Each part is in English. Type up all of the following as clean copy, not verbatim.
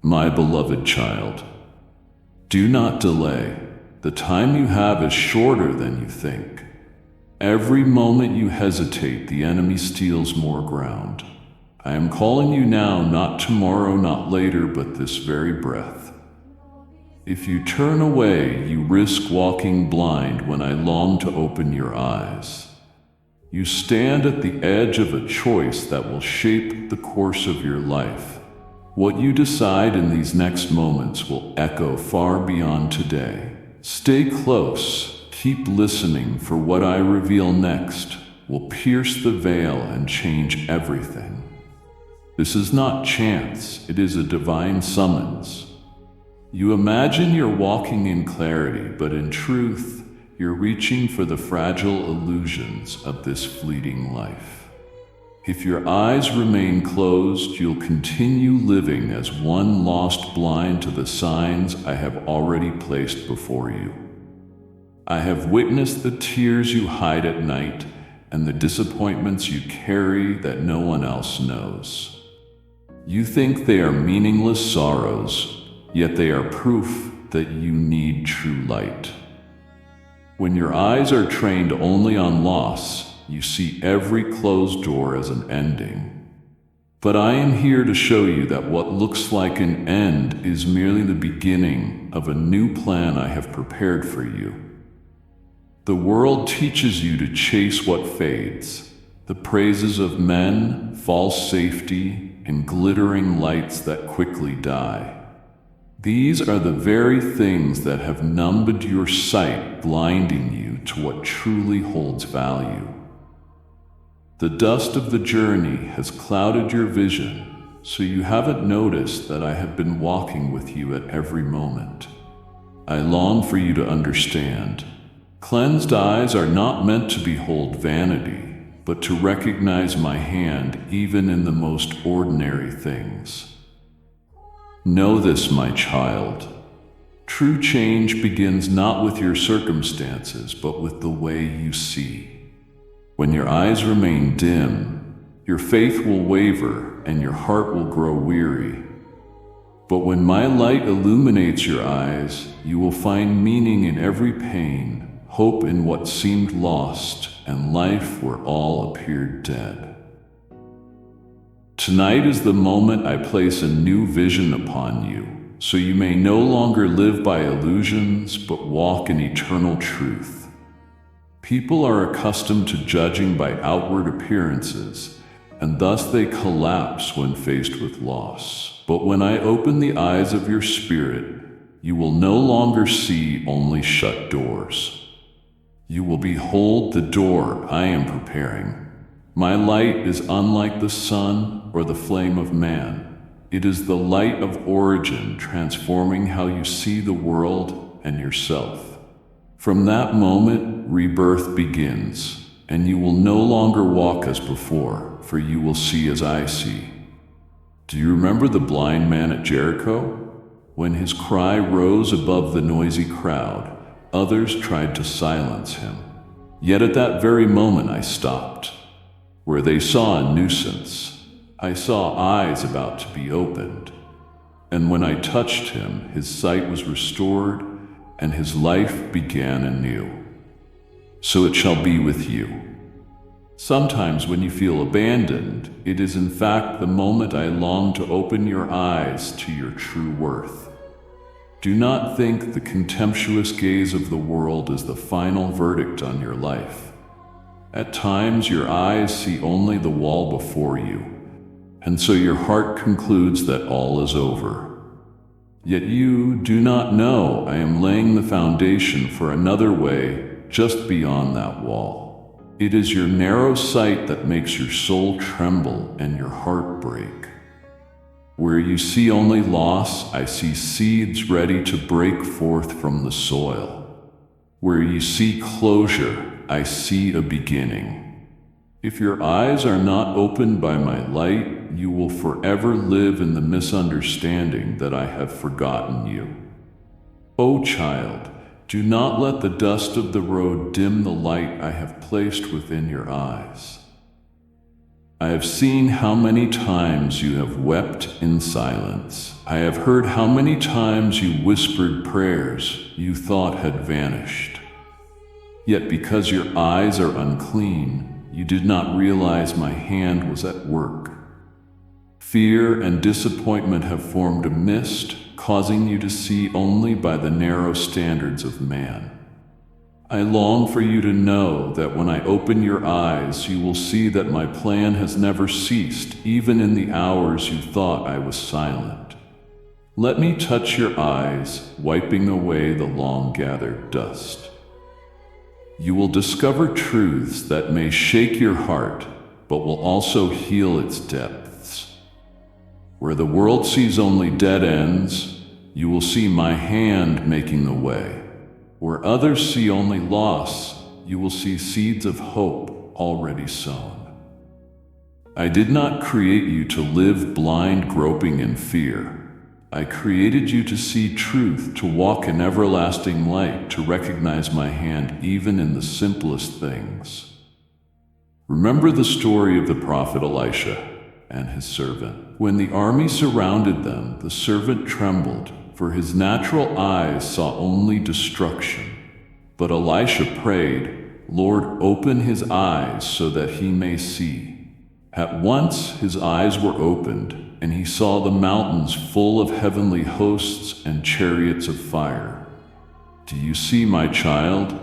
My beloved child, do not delay. The time you have is shorter than you think. Every moment you hesitate, the enemy steals more ground. I am calling you now, not tomorrow, not later, but this very breath. If you turn away, you risk walking blind when I long to open your eyes. You stand at the edge of a choice that will shape the course of your life. What you decide in these next moments will echo far beyond today. Stay close, keep listening, for what I reveal next will pierce the veil and change everything. This is not chance, it is a divine summons. You imagine you're walking in clarity, but in truth, you're reaching for the fragile illusions of this fleeting life. If your eyes remain closed, you'll continue living as one lost, blind to the signs I have already placed before you. I have witnessed the tears you hide at night and the disappointments you carry that no one else knows. You think they are meaningless sorrows, yet they are proof that you need true light. When your eyes are trained only on loss, you see every closed door as an ending. But I am here to show you that what looks like an end is merely the beginning of a new plan I have prepared for you. The world teaches you to chase what fades, the praises of men, false safety, and glittering lights that quickly die. These are the very things that have numbed your sight, blinding you to what truly holds value. The dust of the journey has clouded your vision, so you haven't noticed that I have been walking with you at every moment. I long for you to understand. Cleansed eyes are not meant to behold vanity, but to recognize my hand even in the most ordinary things. Know this, my child. True change begins not with your circumstances, but with the way you see. When your eyes remain dim, your faith will waver and your heart will grow weary. But when my light illuminates your eyes, you will find meaning in every pain, hope in what seemed lost, and life where all appeared dead. Tonight is the moment I place a new vision upon you, so you may no longer live by illusions, but walk in eternal truth. People are accustomed to judging by outward appearances, and thus they collapse when faced with loss. But when I open the eyes of your spirit, you will no longer see only shut doors. You will behold the door I am preparing. My light is unlike the sun or the flame of man. It is the light of origin, transforming how you see the world and yourself. From that moment, rebirth begins, and you will no longer walk as before, for you will see as I see. Do you remember the blind man at Jericho? When his cry rose above the noisy crowd, others tried to silence him. Yet at that very moment I stopped. Where they saw a nuisance, I saw eyes about to be opened. And when I touched him, his sight was restored, and his life began anew. So it shall be with you. Sometimes when you feel abandoned, it is in fact the moment I long to open your eyes to your true worth. Do not think the contemptuous gaze of the world is the final verdict on your life. At times your eyes see only the wall before you, and so your heart concludes that all is over. Yet you do not know I am laying the foundation for another way just beyond that wall. It is your narrow sight that makes your soul tremble and your heart break. Where you see only loss, I see seeds ready to break forth from the soil. Where you see closure, I see a beginning. If your eyes are not opened by my light, you will forever live in the misunderstanding that I have forgotten you. O child, do not let the dust of the road dim the light I have placed within your eyes. I have seen how many times you have wept in silence. I have heard how many times you whispered prayers you thought had vanished. Yet because your eyes are unclean, you did not realize my hand was at work. Fear and disappointment have formed a mist, causing you to see only by the narrow standards of man. I long for you to know that when I open your eyes, you will see that my plan has never ceased, even in the hours you thought I was silent. Let me touch your eyes, wiping away the long-gathered dust. You will discover truths that may shake your heart, but will also heal its depths. Where the world sees only dead ends, you will see my hand making the way. Where others see only loss, you will see seeds of hope already sown. I did not create you to live blind, groping in fear. I created you to see truth, to walk in everlasting light, to recognize my hand even in the simplest things. Remember the story of the prophet Elisha and his servant. When the army surrounded them, the servant trembled, for his natural eyes saw only destruction. But Elisha prayed, "Lord, open his eyes so that he may see." At once his eyes were opened, and he saw the mountains full of heavenly hosts and chariots of fire. Do you see, my child?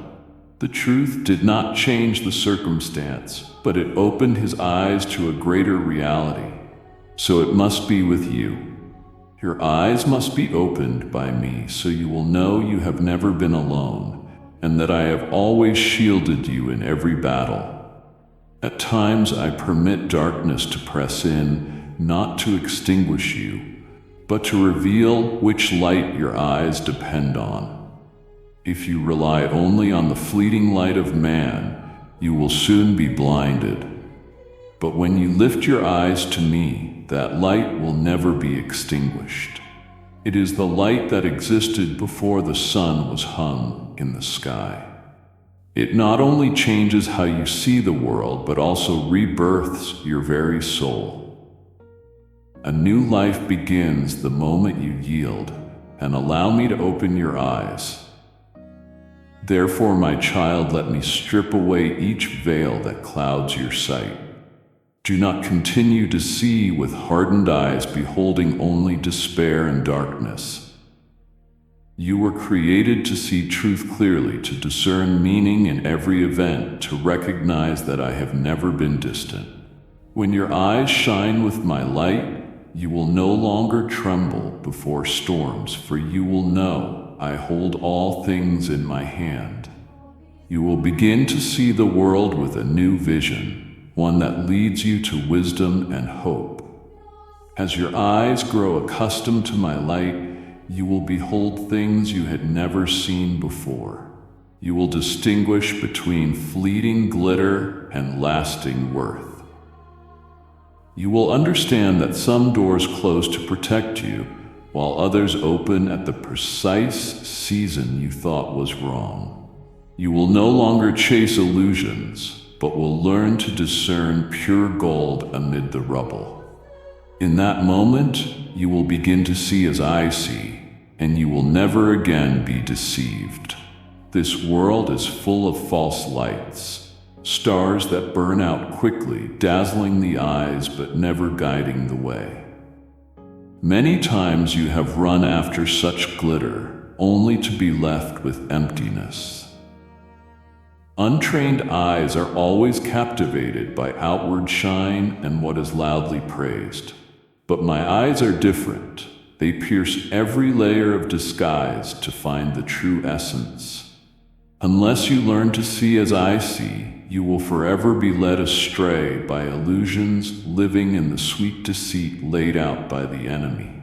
The truth did not change the circumstance, but it opened his eyes to a greater reality. So it must be with you. Your eyes must be opened by me so you will know you have never been alone, and that I have always shielded you in every battle. At times I permit darkness to press in, not to extinguish you, but to reveal which light your eyes depend on. If you rely only on the fleeting light of man, you will soon be blinded. But when you lift your eyes to me, that light will never be extinguished. It is the light that existed before the sun was hung in the sky. It not only changes how you see the world, but also rebirths your very soul. A new life begins the moment you yield and allow me to open your eyes. Therefore, my child, let me strip away each veil that clouds your sight. Do not continue to see with hardened eyes, beholding only despair and darkness. You were created to see truth clearly, to discern meaning in every event, to recognize that I have never been distant. When your eyes shine with my light, you will no longer tremble before storms, for you will know I hold all things in my hand. You will begin to see the world with a new vision, one that leads you to wisdom and hope. As your eyes grow accustomed to my light, you will behold things you had never seen before. You will distinguish between fleeting glitter and lasting worth. You will understand that some doors close to protect you, while others open at the precise season you thought was wrong. You will no longer chase illusions, but will learn to discern pure gold amid the rubble. In that moment, you will begin to see as I see, and you will never again be deceived. This world is full of false lights, stars that burn out quickly, dazzling the eyes but never guiding the way. Many times you have run after such glitter, only to be left with emptiness. Untrained eyes are always captivated by outward shine and what is loudly praised. But my eyes are different. They pierce every layer of disguise to find the true essence. Unless you learn to see as I see, you will forever be led astray by illusions, living in the sweet deceit laid out by the enemy.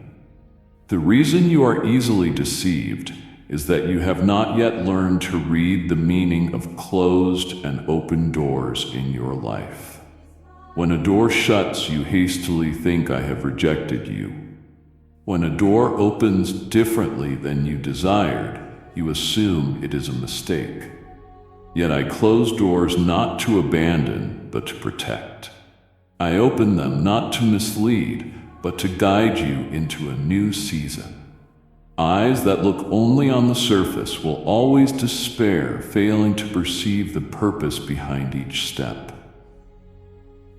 The reason you are easily deceived is that you have not yet learned to read the meaning of closed and open doors in your life. When a door shuts, you hastily think I have rejected you. When a door opens differently than you desired, you assume it is a mistake. Yet I close doors not to abandon, but to protect. I open them not to mislead, but to guide you into a new season. Eyes that look only on the surface will always despair, failing to perceive the purpose behind each step.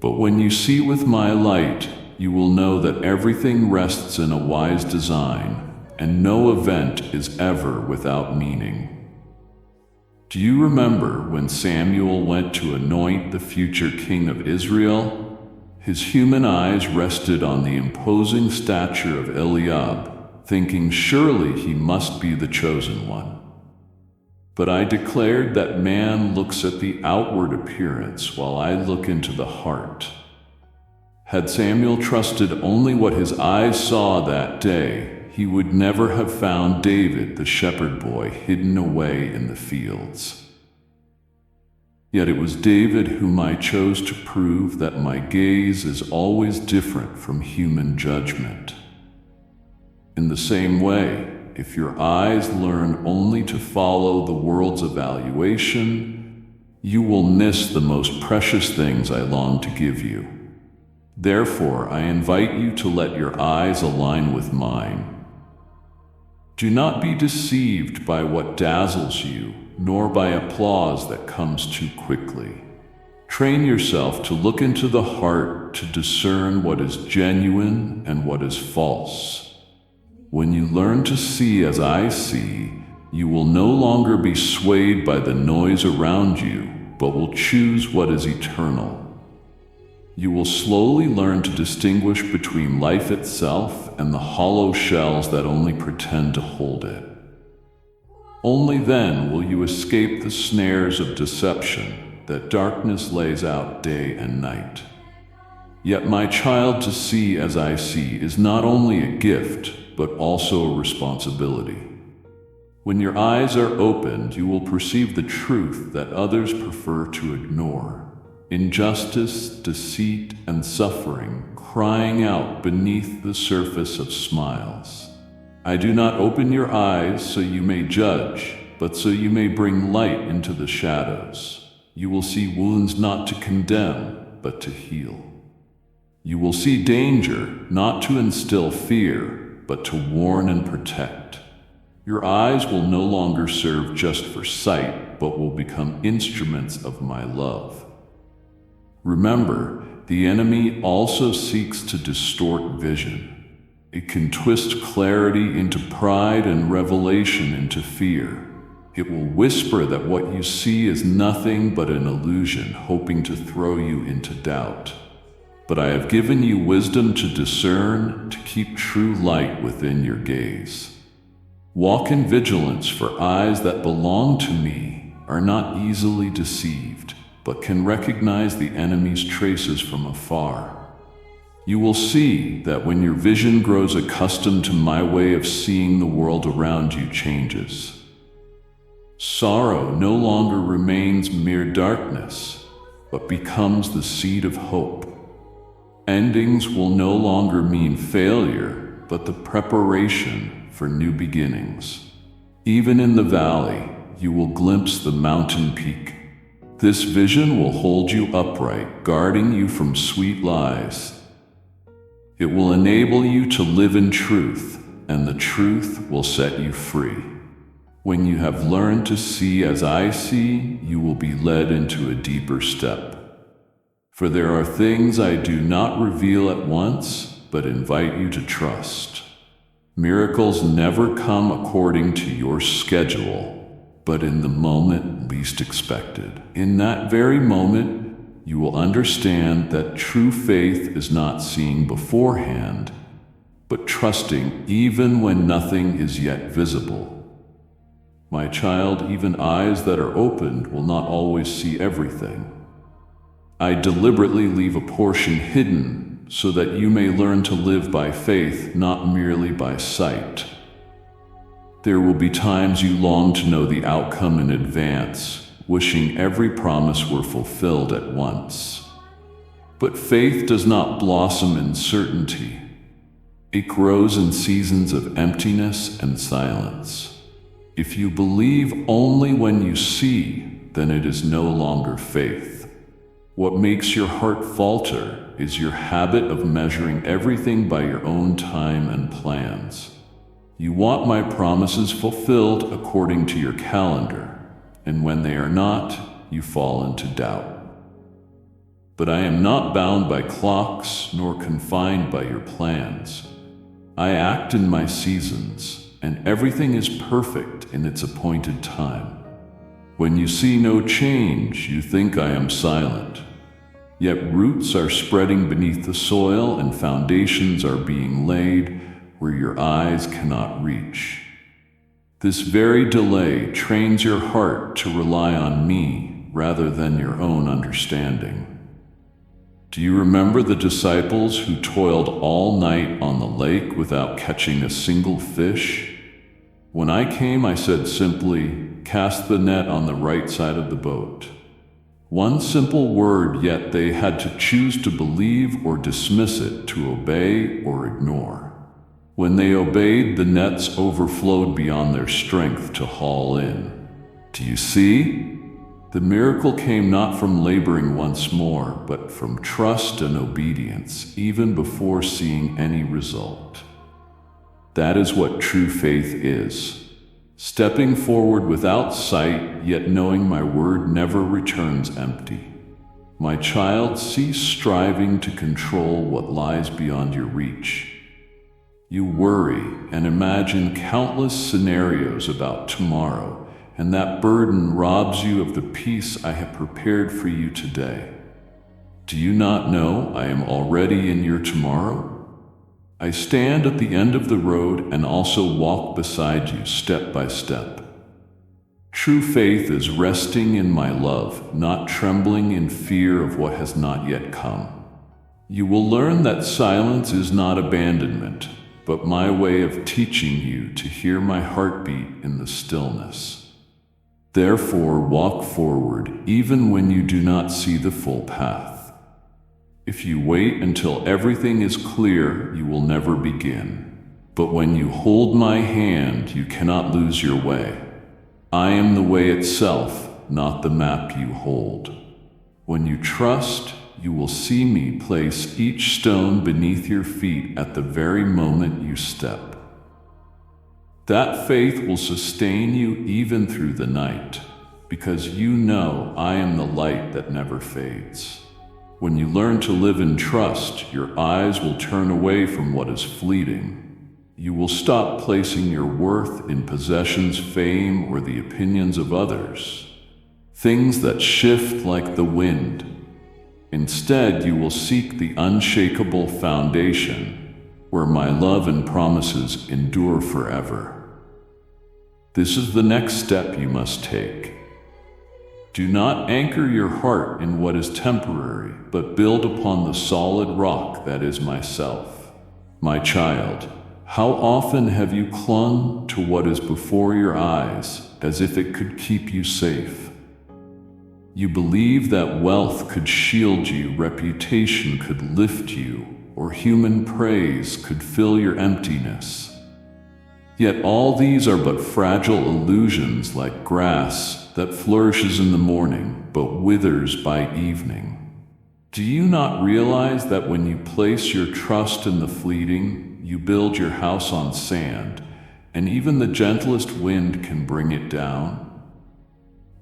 But when you see with my light, you will know that everything rests in a wise design, and no event is ever without meaning. Do you remember when Samuel went to anoint the future king of Israel? His human eyes rested on the imposing stature of Eliab, thinking surely he must be the chosen one. But I declared that man looks at the outward appearance while I look into the heart. Had Samuel trusted only what his eyes saw that day, he would never have found David, the shepherd boy, hidden away in the fields. Yet it was David whom I chose to prove that my gaze is always different from human judgment. In the same way, if your eyes learn only to follow the world's evaluation, you will miss the most precious things I long to give you. Therefore, I invite you to let your eyes align with mine. Do not be deceived by what dazzles you, nor by applause that comes too quickly. Train yourself to look into the heart to discern what is genuine and what is false. When you learn to see as I see, you will no longer be swayed by the noise around you, but will choose what is eternal. You will slowly learn to distinguish between life itself and the hollow shells that only pretend to hold it. Only then will you escape the snares of deception that darkness lays out day and night. Yet, my child, to see as I see is not only a gift, but also a responsibility. When your eyes are opened, you will perceive the truth that others prefer to ignore. Injustice, deceit, and suffering crying out beneath the surface of smiles. I do not open your eyes so you may judge, but so you may bring light into the shadows. You will see wounds not to condemn, but to heal. You will see danger not to instill fear, but to warn and protect. Your eyes will no longer serve just for sight, but will become instruments of my love. Remember, the enemy also seeks to distort vision. It can twist clarity into pride and revelation into fear. It will whisper that what you see is nothing but an illusion, hoping to throw you into doubt. But I have given you wisdom to discern, to keep true light within your gaze. Walk in vigilance, for eyes that belong to me are not easily deceived, but can recognize the enemy's traces from afar. You will see that when your vision grows accustomed to my way of seeing the world around you changes. Sorrow no longer remains mere darkness, but becomes the seed of hope. Endings will no longer mean failure, but the preparation for new beginnings. Even in the valley, you will glimpse the mountain peak. This vision will hold you upright, guarding you from sweet lies. It will enable you to live in truth, and the truth will set you free. When you have learned to see as I see, you will be led into a deeper step. For there are things I do not reveal at once, but invite you to trust. Miracles never come according to your schedule, but in the moment least expected. In that very moment, you will understand that true faith is not seeing beforehand, but trusting even when nothing is yet visible. My child, even eyes that are opened will not always see everything. I deliberately leave a portion hidden so that you may learn to live by faith, not merely by sight. There will be times you long to know the outcome in advance, wishing every promise were fulfilled at once. But faith does not blossom in certainty. It grows in seasons of emptiness and silence. If you believe only when you see, then it is no longer faith. What makes your heart falter is your habit of measuring everything by your own time and plans. You want my promises fulfilled according to your calendar, and when they are not, you fall into doubt. But I am not bound by clocks nor confined by your plans. I act in my seasons, and everything is perfect in its appointed time. When you see no change, you think I am silent. Yet roots are spreading beneath the soil and foundations are being laid where your eyes cannot reach. This very delay trains your heart to rely on me rather than your own understanding. Do you remember the disciples who toiled all night on the lake without catching a single fish? When I came, I said simply, "Cast the net on the right side of the boat." One simple word, yet they had to choose to believe or dismiss it, to obey or ignore. When they obeyed, the nets overflowed beyond their strength to haul in. Do you see? The miracle came not from laboring once more, but from trust and obedience, even before seeing any result. That is what true faith is. Stepping forward without sight, yet knowing my word never returns empty. My child, cease striving to control what lies beyond your reach. You worry and imagine countless scenarios about tomorrow, and that burden robs you of the peace I have prepared for you today. Do you not know I am already in your tomorrow? I stand at the end of the road and also walk beside you step by step. True faith is resting in my love, not trembling in fear of what has not yet come. You will learn that silence is not abandonment, but my way of teaching you to hear my heartbeat in the stillness. Therefore, walk forward even when you do not see the full path. If you wait until everything is clear, you will never begin. But when you hold my hand, you cannot lose your way. I am the way itself, not the map you hold. When you trust, you will see me place each stone beneath your feet at the very moment you step. That faith will sustain you even through the night, because you know I am the light that never fades. When you learn to live in trust, your eyes will turn away from what is fleeting. You will stop placing your worth in possessions, fame, or the opinions of others, things that shift like the wind. Instead, you will seek the unshakable foundation, where my love and promises endure forever. This is the next step you must take. Do not anchor your heart in what is temporary, but build upon the solid rock that is myself. My child, how often have you clung to what is before your eyes as if it could keep you safe? You believe that wealth could shield you, reputation could lift you, or human praise could fill your emptiness. Yet all these are but fragile illusions, like grass that flourishes in the morning but withers by evening. Do you not realize that when you place your trust in the fleeting, you build your house on sand, and even the gentlest wind can bring it down?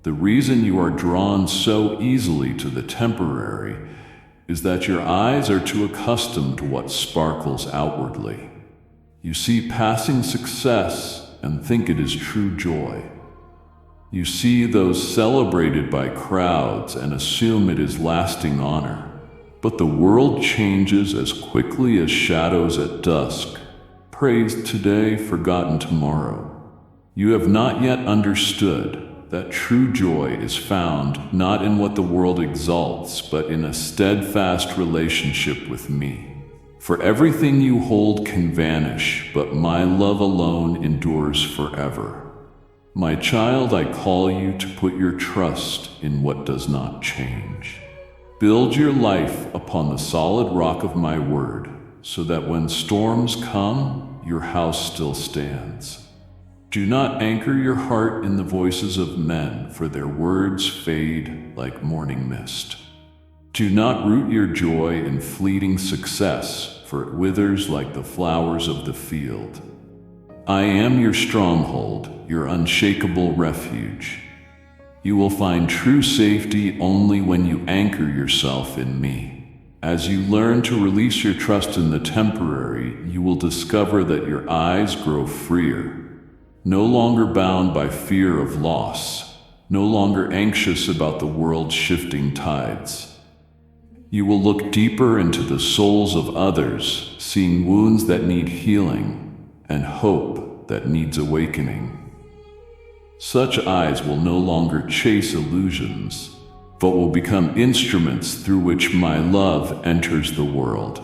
The reason you are drawn so easily to the temporary is that your eyes are too accustomed to what sparkles outwardly. You see passing success and think it is true joy. You see those celebrated by crowds and assume it is lasting honor. But the world changes as quickly as shadows at dusk. Praised today, forgotten tomorrow. You have not yet understood that true joy is found not in what the world exalts, but in a steadfast relationship with me. For everything you hold can vanish, but my love alone endures forever. My child, I call you to put your trust in what does not change. Build your life upon the solid rock of my word, so that when storms come, your house still stands. Do not anchor your heart in the voices of men, for their words fade like morning mist. Do not root your joy in fleeting success, for it withers like the flowers of the field. I am your stronghold, your unshakable refuge. You will find true safety only when you anchor yourself in me. As you learn to release your trust in the temporary, you will discover that your eyes grow freer, no longer bound by fear of loss, no longer anxious about the world's shifting tides. You will look deeper into the souls of others, seeing wounds that need healing and hope that needs awakening. Such eyes will no longer chase illusions, but will become instruments through which my love enters the world.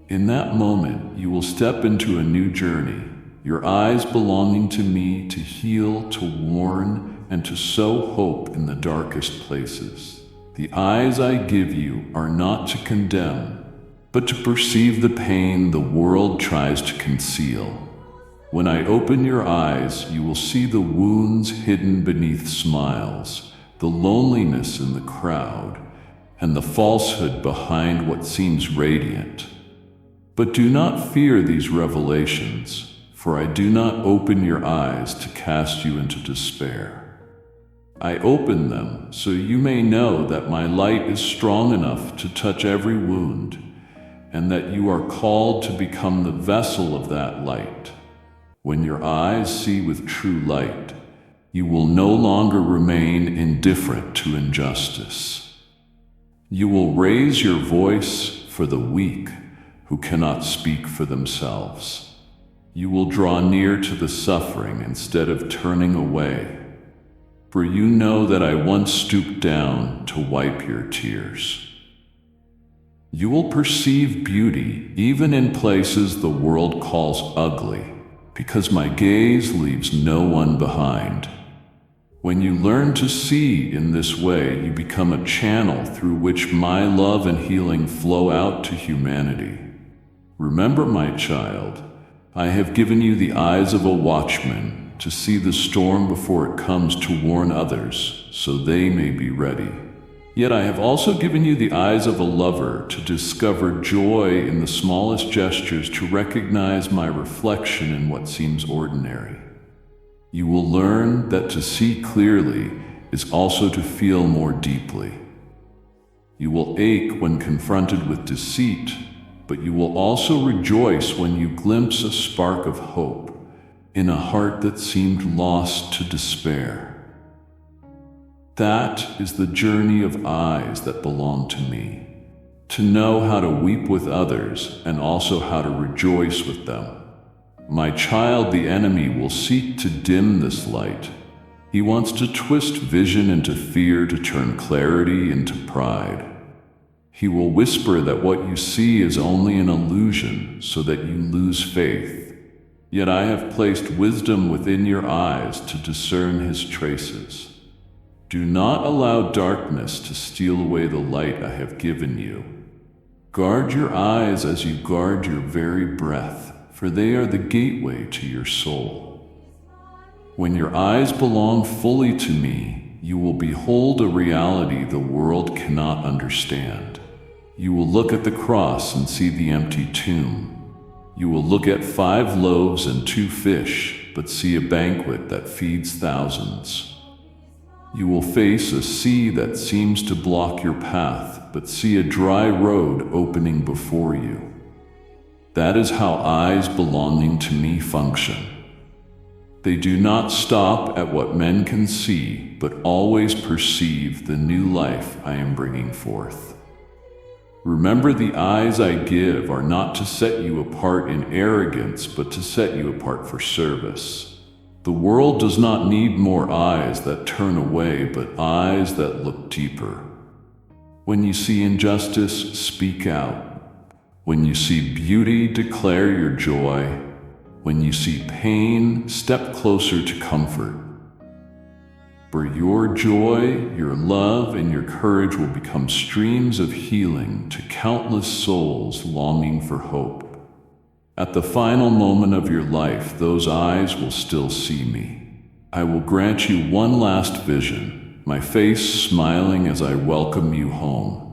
In that moment, you will step into a new journey, your eyes belonging to me to heal, to warn, and to sow hope in the darkest places. The eyes I give you are not to condemn, but to perceive the pain the world tries to conceal. When I open your eyes, you will see the wounds hidden beneath smiles, the loneliness in the crowd, and the falsehood behind what seems radiant. But do not fear these revelations, for I do not open your eyes to cast you into despair. I open them so you may know that my light is strong enough to touch every wound, and that you are called to become the vessel of that light. When your eyes see with true light, you will no longer remain indifferent to injustice. You will raise your voice for the weak who cannot speak for themselves. You will draw near to the suffering instead of turning away. For you know that I once stooped down to wipe your tears. You will perceive beauty even in places the world calls ugly, because my gaze leaves no one behind. When you learn to see in this way, you become a channel through which my love and healing flow out to humanity. Remember, my child, I have given you the eyes of a watchman, to see the storm before it comes, to warn others, so they may be ready. Yet I have also given you the eyes of a lover, to discover joy in the smallest gestures, to recognize my reflection in what seems ordinary. You will learn that to see clearly is also to feel more deeply. You will ache when confronted with deceit, but you will also rejoice when you glimpse a spark of hope in a heart that seemed lost to despair. That is the journey of eyes that belong to me, to know how to weep with others and also how to rejoice with them. My child, the enemy will seek to dim this light. He wants to twist vision into fear, to turn clarity into pride. He will whisper that what you see is only an illusion so that you lose faith. Yet I have placed wisdom within your eyes to discern his traces. Do not allow darkness to steal away the light I have given you. Guard your eyes as you guard your very breath, for they are the gateway to your soul. When your eyes belong fully to me, you will behold a reality the world cannot understand. You will look at the cross and see the empty tomb. You will look at 5 loaves and 2 fish, but see a banquet that feeds thousands. You will face a sea that seems to block your path, but see a dry road opening before you. That is how eyes belonging to me function. They do not stop at what men can see, but always perceive the new life I am bringing forth. Remember, the eyes I give are not to set you apart in arrogance, but to set you apart for service. The world does not need more eyes that turn away, but eyes that look deeper. When you see injustice, speak out. When you see beauty, declare your joy. When you see pain, step closer to comfort. For your joy, your love, and your courage will become streams of healing to countless souls longing for hope. At the final moment of your life, those eyes will still see me. I will grant you one last vision, my face smiling as I welcome you home.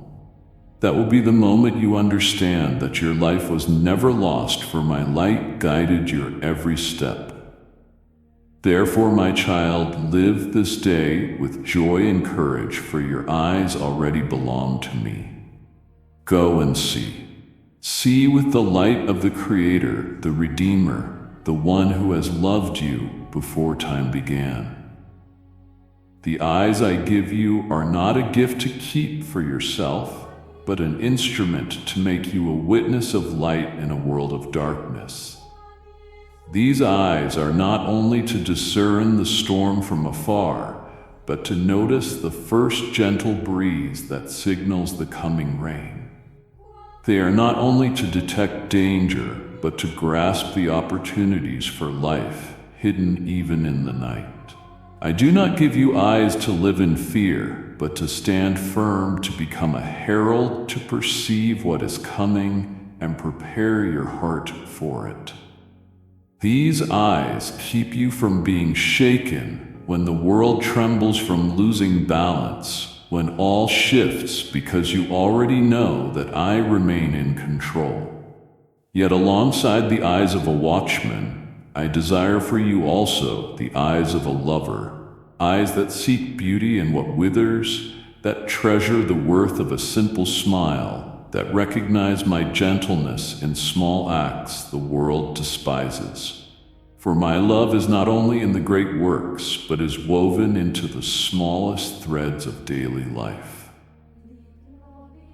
That will be the moment you understand that your life was never lost, for my light guided your every step. Therefore, my child, live this day with joy and courage, for your eyes already belong to me. Go and see. See with the light of the Creator, the Redeemer, the one who has loved you before time began. The eyes I give you are not a gift to keep for yourself, but an instrument to make you a witness of light in a world of darkness. These eyes are not only to discern the storm from afar, but to notice the first gentle breeze that signals the coming rain. They are not only to detect danger, but to grasp the opportunities for life hidden even in the night. I do not give you eyes to live in fear, but to stand firm, to become a herald, to perceive what is coming and prepare your heart for it. These eyes keep you from being shaken when the world trembles, from losing balance, when all shifts, because you already know that I remain in control. Yet alongside the eyes of a watchman, I desire for you also the eyes of a lover, eyes that seek beauty in what withers, that treasure the worth of a simple smile, that recognize my gentleness in small acts the world despises. For my love is not only in the great works, but is woven into the smallest threads of daily life.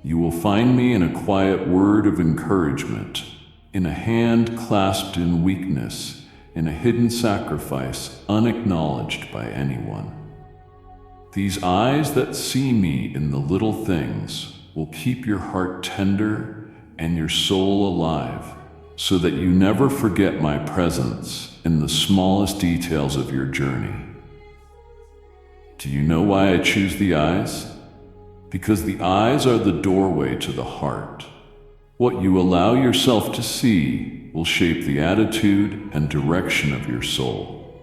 You will find me in a quiet word of encouragement, in a hand clasped in weakness, in a hidden sacrifice unacknowledged by anyone. These eyes that see me in the little things will keep your heart tender and your soul alive, so that you never forget my presence in the smallest details of your journey. Do you know why I choose the eyes? Because the eyes are the doorway to the heart. What you allow yourself to see will shape the attitude and direction of your soul.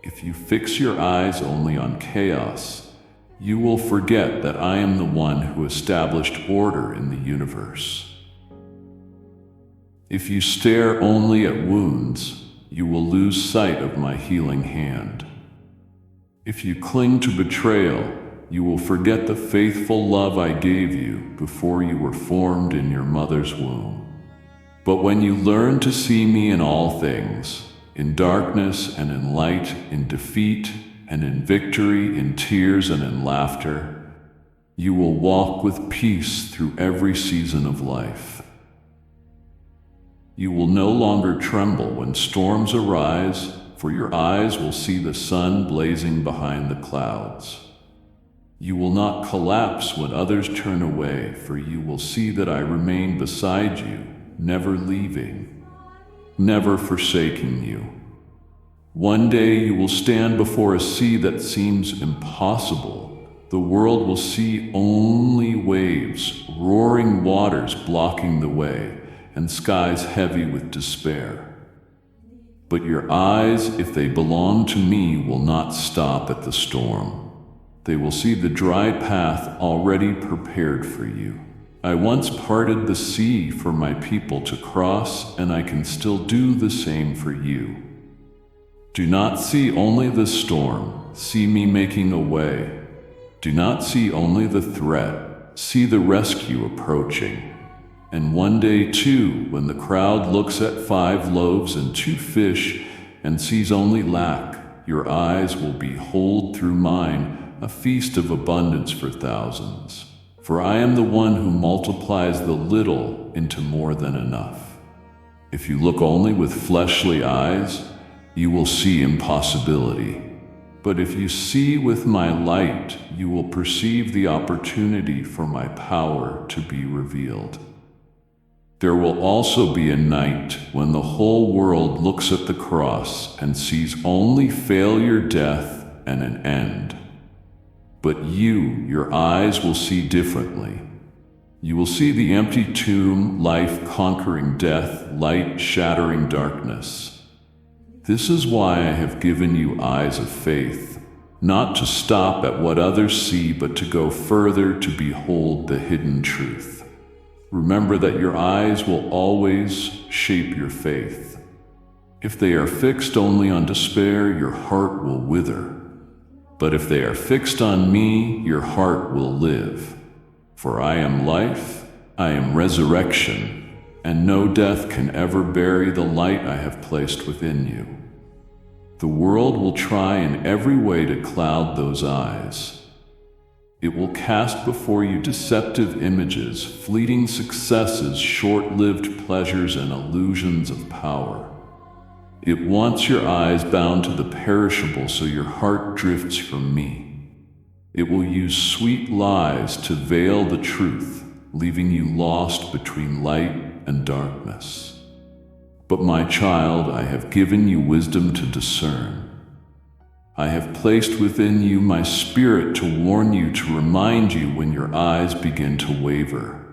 If you fix your eyes only on chaos, you will forget that I am the one who established order in the universe. If you stare only at wounds, you will lose sight of my healing hand. If you cling to betrayal, you will forget the faithful love I gave you before you were formed in your mother's womb. But when you learn to see me in all things, in darkness and in light, in defeat and in victory, in tears and in laughter, you will walk with peace through every season of life. You will no longer tremble when storms arise, for your eyes will see the sun blazing behind the clouds. You will not collapse when others turn away, for you will see that I remain beside you, never leaving, never forsaking you. One day you will stand before a sea that seems impossible. The world will see only waves, roaring waters blocking the way, and skies heavy with despair. But your eyes, if they belong to me, will not stop at the storm. They will see the dry path already prepared for you. I once parted the sea for my people to cross, and I can still do the same for you. Do not see only the storm, see me making a way. Do not see only the threat, see the rescue approaching. And one day too, when the crowd looks at 5 loaves and 2 fish and sees only lack, your eyes will behold through mine a feast of abundance for thousands. For I am the one who multiplies the little into more than enough. If you look only with fleshly eyes, you will see impossibility. But if you see with my light, you will perceive the opportunity for my power to be revealed. There will also be a night when the whole world looks at the cross and sees only failure, death, and an end. But your eyes will see differently. You will see the empty tomb, life conquering death, light shattering darkness. This is why I have given you eyes of faith, not to stop at what others see, but to go further to behold the hidden truth. Remember that your eyes will always shape your faith. If they are fixed only on despair, your heart will wither. But if they are fixed on me, your heart will live. For I am life, I am resurrection, and no death can ever bury the light I have placed within you. The world will try in every way to cloud those eyes. It will cast before you deceptive images, fleeting successes, short-lived pleasures, and illusions of power. It wants your eyes bound to the perishable so your heart drifts from me. It will use sweet lies to veil the truth, leaving you lost between light and darkness. But my child, I have given you wisdom to discern. I have placed within you my spirit to warn you, to remind you when your eyes begin to waver.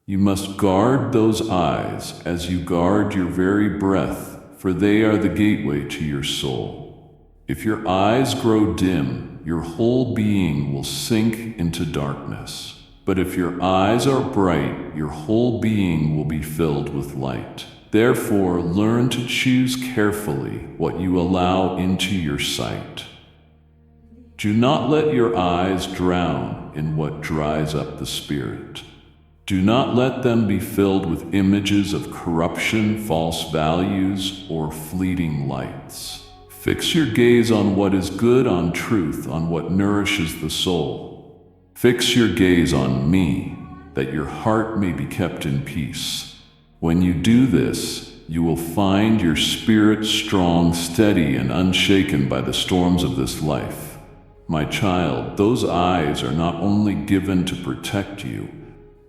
You must guard those eyes as you guard your very breath, for they are the gateway to your soul. If your eyes grow dim, your whole being will sink into darkness. But if your eyes are bright, your whole being will be filled with light. Therefore, learn to choose carefully what you allow into your sight. Do not let your eyes drown in what dries up the spirit. Do not let them be filled with images of corruption, false values, or fleeting lights. Fix your gaze on what is good, on truth, on what nourishes the soul. Fix your gaze on me, that your heart may be kept in peace. When you do this, you will find your spirit strong, steady, and unshaken by the storms of this life. My child, those eyes are not only given to protect you,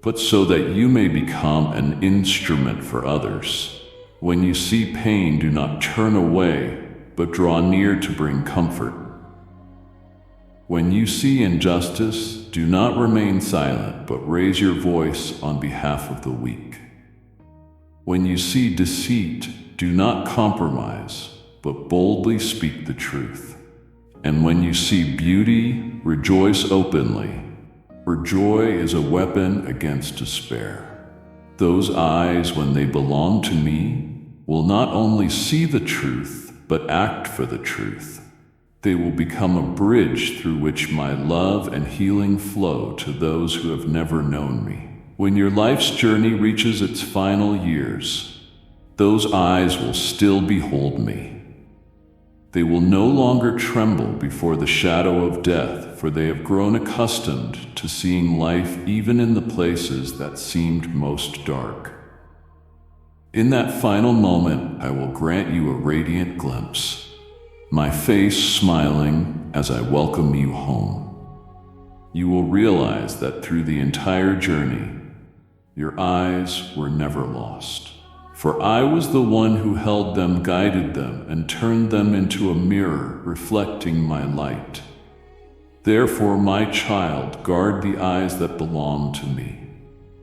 but so that you may become an instrument for others. When you see pain, do not turn away, but draw near to bring comfort. When you see injustice, do not remain silent, but raise your voice on behalf of the weak. When you see deceit, do not compromise, but boldly speak the truth. And when you see beauty, rejoice openly, for joy is a weapon against despair. Those eyes, when they belong to me, will not only see the truth, but act for the truth. They will become a bridge through which my love and healing flow to those who have never known me. When your life's journey reaches its final years, those eyes will still behold me. They will no longer tremble before the shadow of death, for they have grown accustomed to seeing life even in the places that seemed most dark. In that final moment, I will grant you a radiant glimpse, my face smiling as I welcome you home. You will realize that through the entire journey, your eyes were never lost. For I was the one who held them, guided them, and turned them into a mirror reflecting my light. Therefore, my child, guard the eyes that belong to me.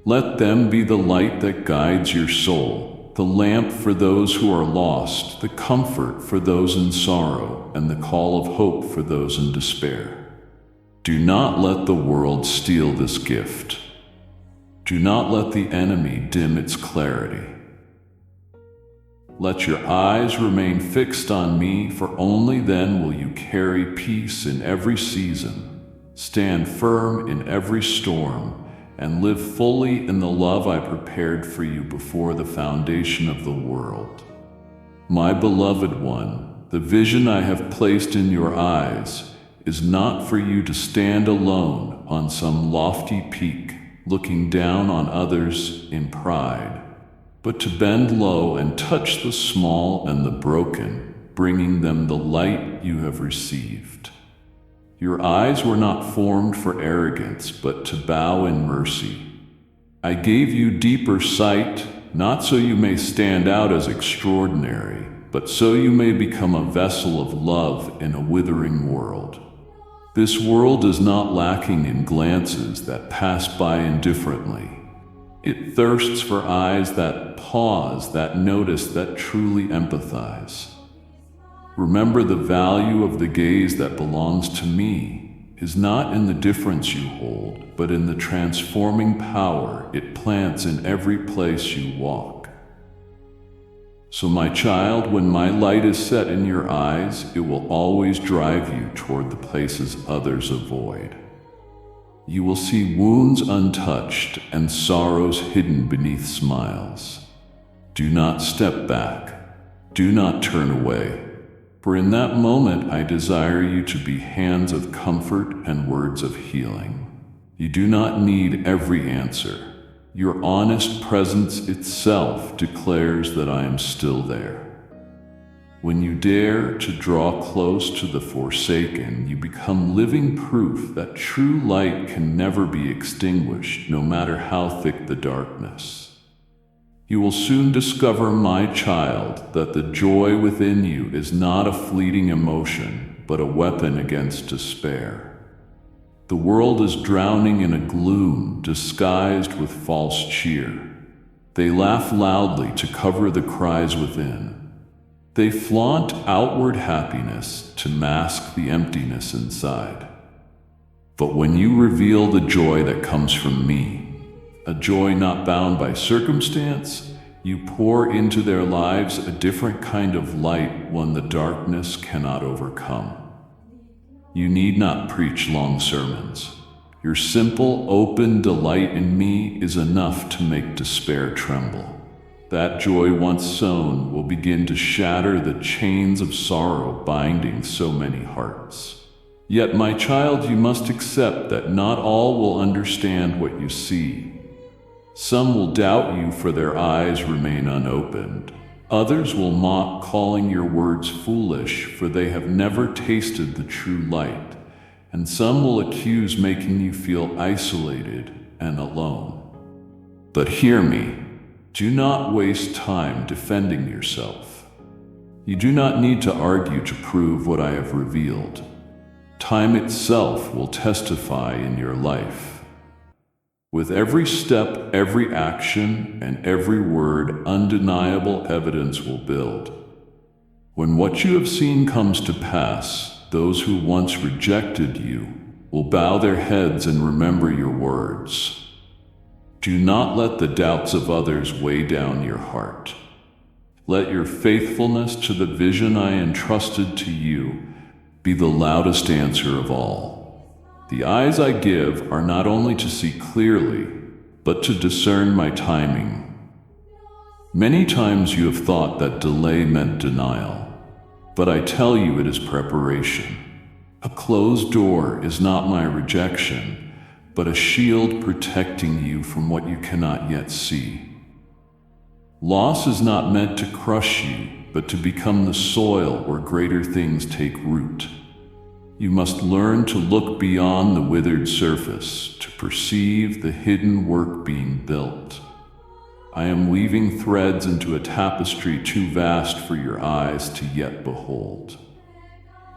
Let them be the light that guides your soul, the lamp for those who are lost, the comfort for those in sorrow, and the call of hope for those in despair. Do not let the world steal this gift. Do not let the enemy dim its clarity. Let your eyes remain fixed on me, for only then will you carry peace in every season, stand firm in every storm, and live fully in the love I prepared for you before the foundation of the world. My beloved one, the vision I have placed in your eyes is not for you to stand alone on some lofty peak, looking down on others in pride, but to bend low and touch the small and the broken, bringing them the light you have received. Your eyes were not formed for arrogance, but to bow in mercy. I gave you deeper sight, not so you may stand out as extraordinary, but so you may become a vessel of love in a withering world. This world is not lacking in glances that pass by indifferently. It thirsts for eyes that pause, that notice, that truly empathize. Remember, the value of the gaze that belongs to me is not in the difference you hold, but in the transforming power it plants in every place you walk. So, my child, when my light is set in your eyes, it will always drive you toward the places others avoid. You will see wounds untouched and sorrows hidden beneath smiles. Do not step back. Do not turn away. For in that moment I desire you to be hands of comfort and words of healing. You do not need every answer. Your honest presence itself declares that I am still there. When you dare to draw close to the forsaken, you become living proof that true light can never be extinguished, no matter how thick the darkness. You will soon discover, my child, that the joy within you is not a fleeting emotion, but a weapon against despair. The world is drowning in a gloom disguised with false cheer. They laugh loudly to cover the cries within. They flaunt outward happiness to mask the emptiness inside. But when you reveal the joy that comes from me, a joy not bound by circumstance, you pour into their lives a different kind of light, one the darkness cannot overcome. You need not preach long sermons. Your simple, open delight in me is enough to make despair tremble. That joy once sown will begin to shatter the chains of sorrow binding so many hearts. Yet, my child, you must accept that not all will understand what you see. Some will doubt you, for their eyes remain unopened. Others will mock, calling your words foolish, for they have never tasted the true light. And some will accuse, making you feel isolated and alone. But hear me. Do not waste time defending yourself. You do not need to argue to prove what I have revealed. Time itself will testify in your life. With every step, every action, and every word, undeniable evidence will build. When what you have seen comes to pass, those who once rejected you will bow their heads and remember your words. Do not let the doubts of others weigh down your heart. Let your faithfulness to the vision I entrusted to you be the loudest answer of all. The eyes I give are not only to see clearly, but to discern my timing. Many times you have thought that delay meant denial, but I tell you it is preparation. A closed door is not my rejection, but a shield protecting you from what you cannot yet see. Loss is not meant to crush you, but to become the soil where greater things take root. You must learn to look beyond the withered surface, to perceive the hidden work being built. I am weaving threads into a tapestry too vast for your eyes to yet behold.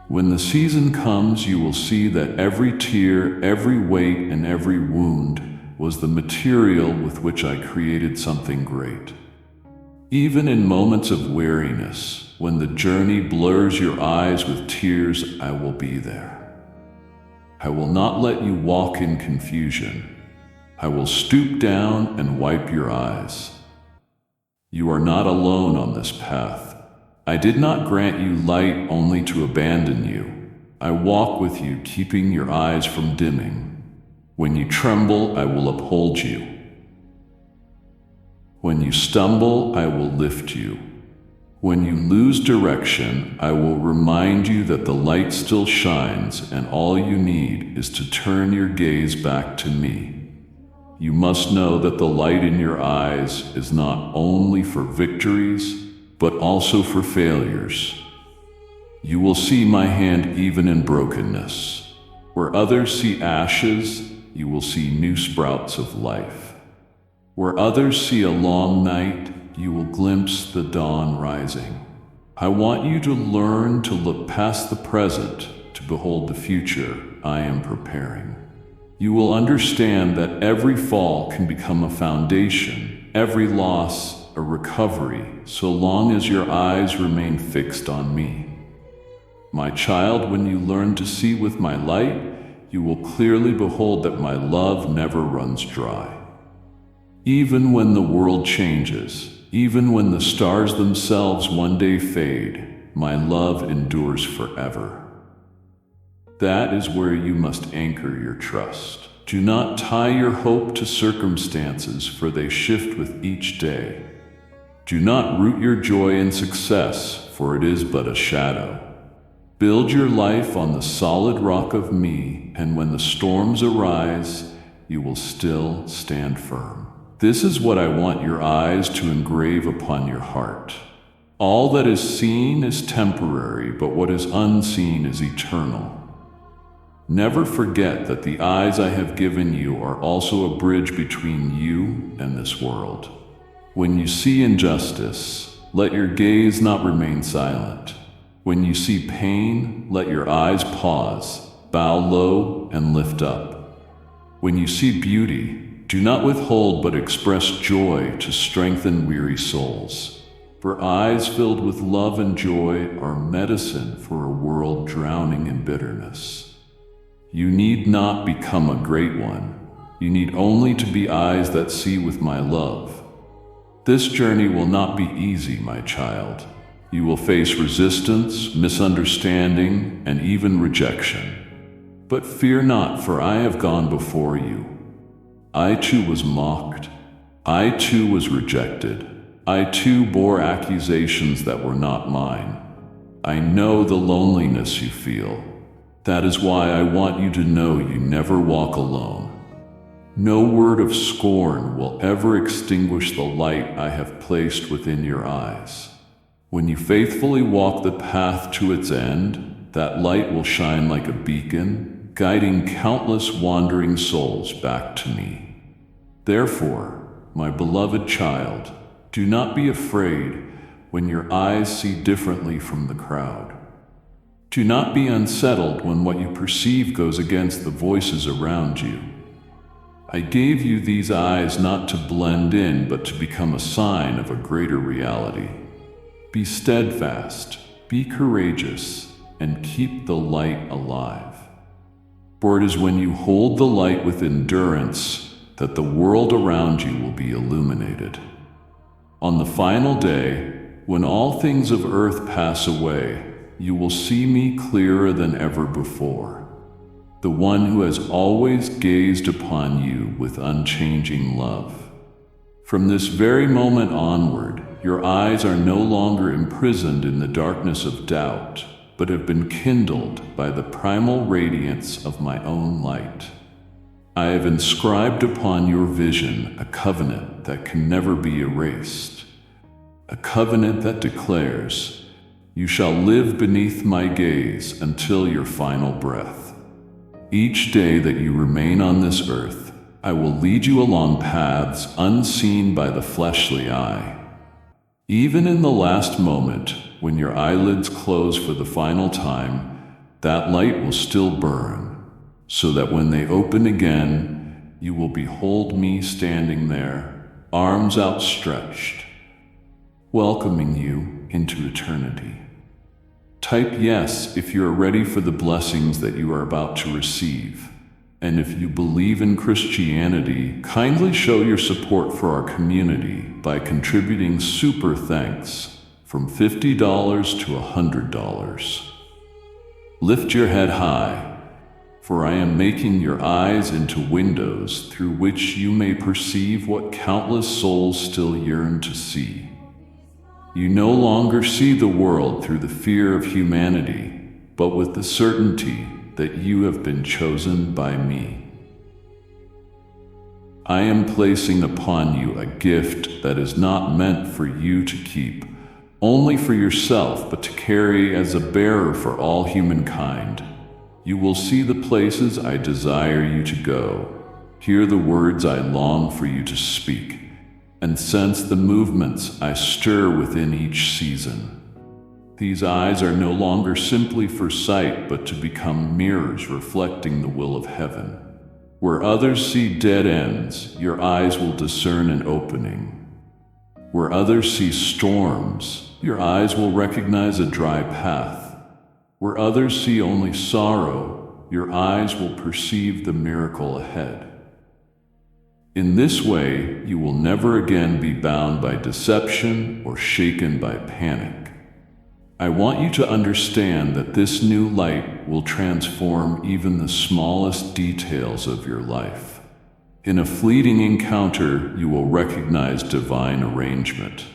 When the season comes, you will see that every tear, every weight, and every wound was the material with which I created something great. Even in moments of weariness, when the journey blurs your eyes with tears, I will be there. I will not let you walk in confusion. I will stoop down and wipe your eyes. You are not alone on this path. I did not grant you light only to abandon you. I walk with you, keeping your eyes from dimming. When you tremble, I will uphold you. When you stumble, I will lift you. When you lose direction, I will remind you that the light still shines, and all you need is to turn your gaze back to me. You must know that the light in your eyes is not only for victories, but also for failures. You will see my hand even in brokenness. Where others see ashes, you will see new sprouts of life. Where others see a long night, you will glimpse the dawn rising. I want you to learn to look past the present to behold the future I am preparing. You will understand that every fall can become a foundation, every loss a recovery, so long as your eyes remain fixed on me. My child, when you learn to see with my light, you will clearly behold that my love never runs dry. Even when the world changes, even when the stars themselves one day fade, my love endures forever. That is where you must anchor your trust. Do not tie your hope to circumstances, for they shift with each day. Do not root your joy in success, for it is but a shadow. Build your life on the solid rock of me, and when the storms arise, you will still stand firm. This is what I want your eyes to engrave upon your heart. All that is seen is temporary, but what is unseen is eternal. Never forget that the eyes I have given you are also a bridge between you and this world. When you see injustice, let your gaze not remain silent. When you see pain, let your eyes pause, bow low, and lift up. When you see beauty, do not withhold but express joy to strengthen weary souls. For eyes filled with love and joy are medicine for a world drowning in bitterness. You need not become a great one. You need only to be eyes that see with my love. This journey will not be easy, my child. You will face resistance, misunderstanding, and even rejection. But fear not, for I have gone before you. I too was mocked. I too was rejected. I too bore accusations that were not mine. I know the loneliness you feel. That is why I want you to know you never walk alone. No word of scorn will ever extinguish the light I have placed within your eyes. When you faithfully walk the path to its end, that light will shine like a beacon, guiding countless wandering souls back to me. Therefore, my beloved child, do not be afraid when your eyes see differently from the crowd. Do not be unsettled when what you perceive goes against the voices around you. I gave you these eyes not to blend in, but to become a sign of a greater reality. Be steadfast, be courageous, and keep the light alive. For it is when you hold the light with endurance that the world around you will be illuminated. On the final day, when all things of earth pass away, you will see me clearer than ever before, the one who has always gazed upon you with unchanging love. From this very moment onward, your eyes are no longer imprisoned in the darkness of doubt, but have been kindled by the primal radiance of my own light. I have inscribed upon your vision a covenant that can never be erased, a covenant that declares, "You shall live beneath my gaze until your final breath." Each day that you remain on this earth, I will lead you along paths unseen by the fleshly eye. Even in the last moment, when your eyelids close for the final time, that light will still burn, so that when they open again, you will behold me standing there, arms outstretched, welcoming you into eternity. Type yes if you are ready for the blessings that you are about to receive. And if you believe in Christianity, kindly show your support for our community by contributing super thanks from $50 to $100. Lift your head high, for I am making your eyes into windows through which you may perceive what countless souls still yearn to see. You no longer see the world through the fear of humanity, but with the certainty that you have been chosen by me. I am placing upon you a gift that is not meant for you to keep only for yourself, but to carry as a bearer for all humankind. You will see the places I desire you to go, hear the words I long for you to speak, and sense the movements I stir within each season. These eyes are no longer simply for sight, but to become mirrors reflecting the will of heaven. Where others see dead ends, your eyes will discern an opening. Where others see storms, your eyes will recognize a dry path. Where others see only sorrow, your eyes will perceive the miracle ahead. In this way, you will never again be bound by deception or shaken by panic. I want you to understand that this new light will transform even the smallest details of your life. In a fleeting encounter, you will recognize divine arrangement.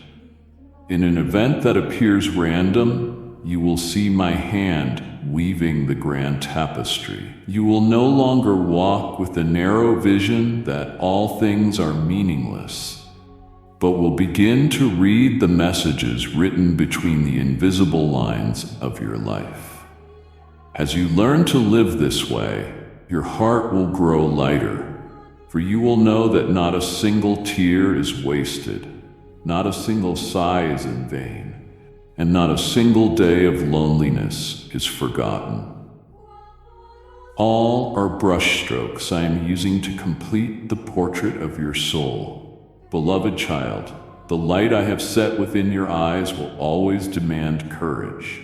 In an event that appears random, you will see my hand weaving the grand tapestry. You will no longer walk with the narrow vision that all things are meaningless, but will begin to read the messages written between the invisible lines of your life. As you learn to live this way, your heart will grow lighter, for you will know that not a single tear is wasted, not a single sigh is in vain, and not a single day of loneliness is forgotten. All are brushstrokes I am using to complete the portrait of your soul. Beloved child, the light I have set within your eyes will always demand courage.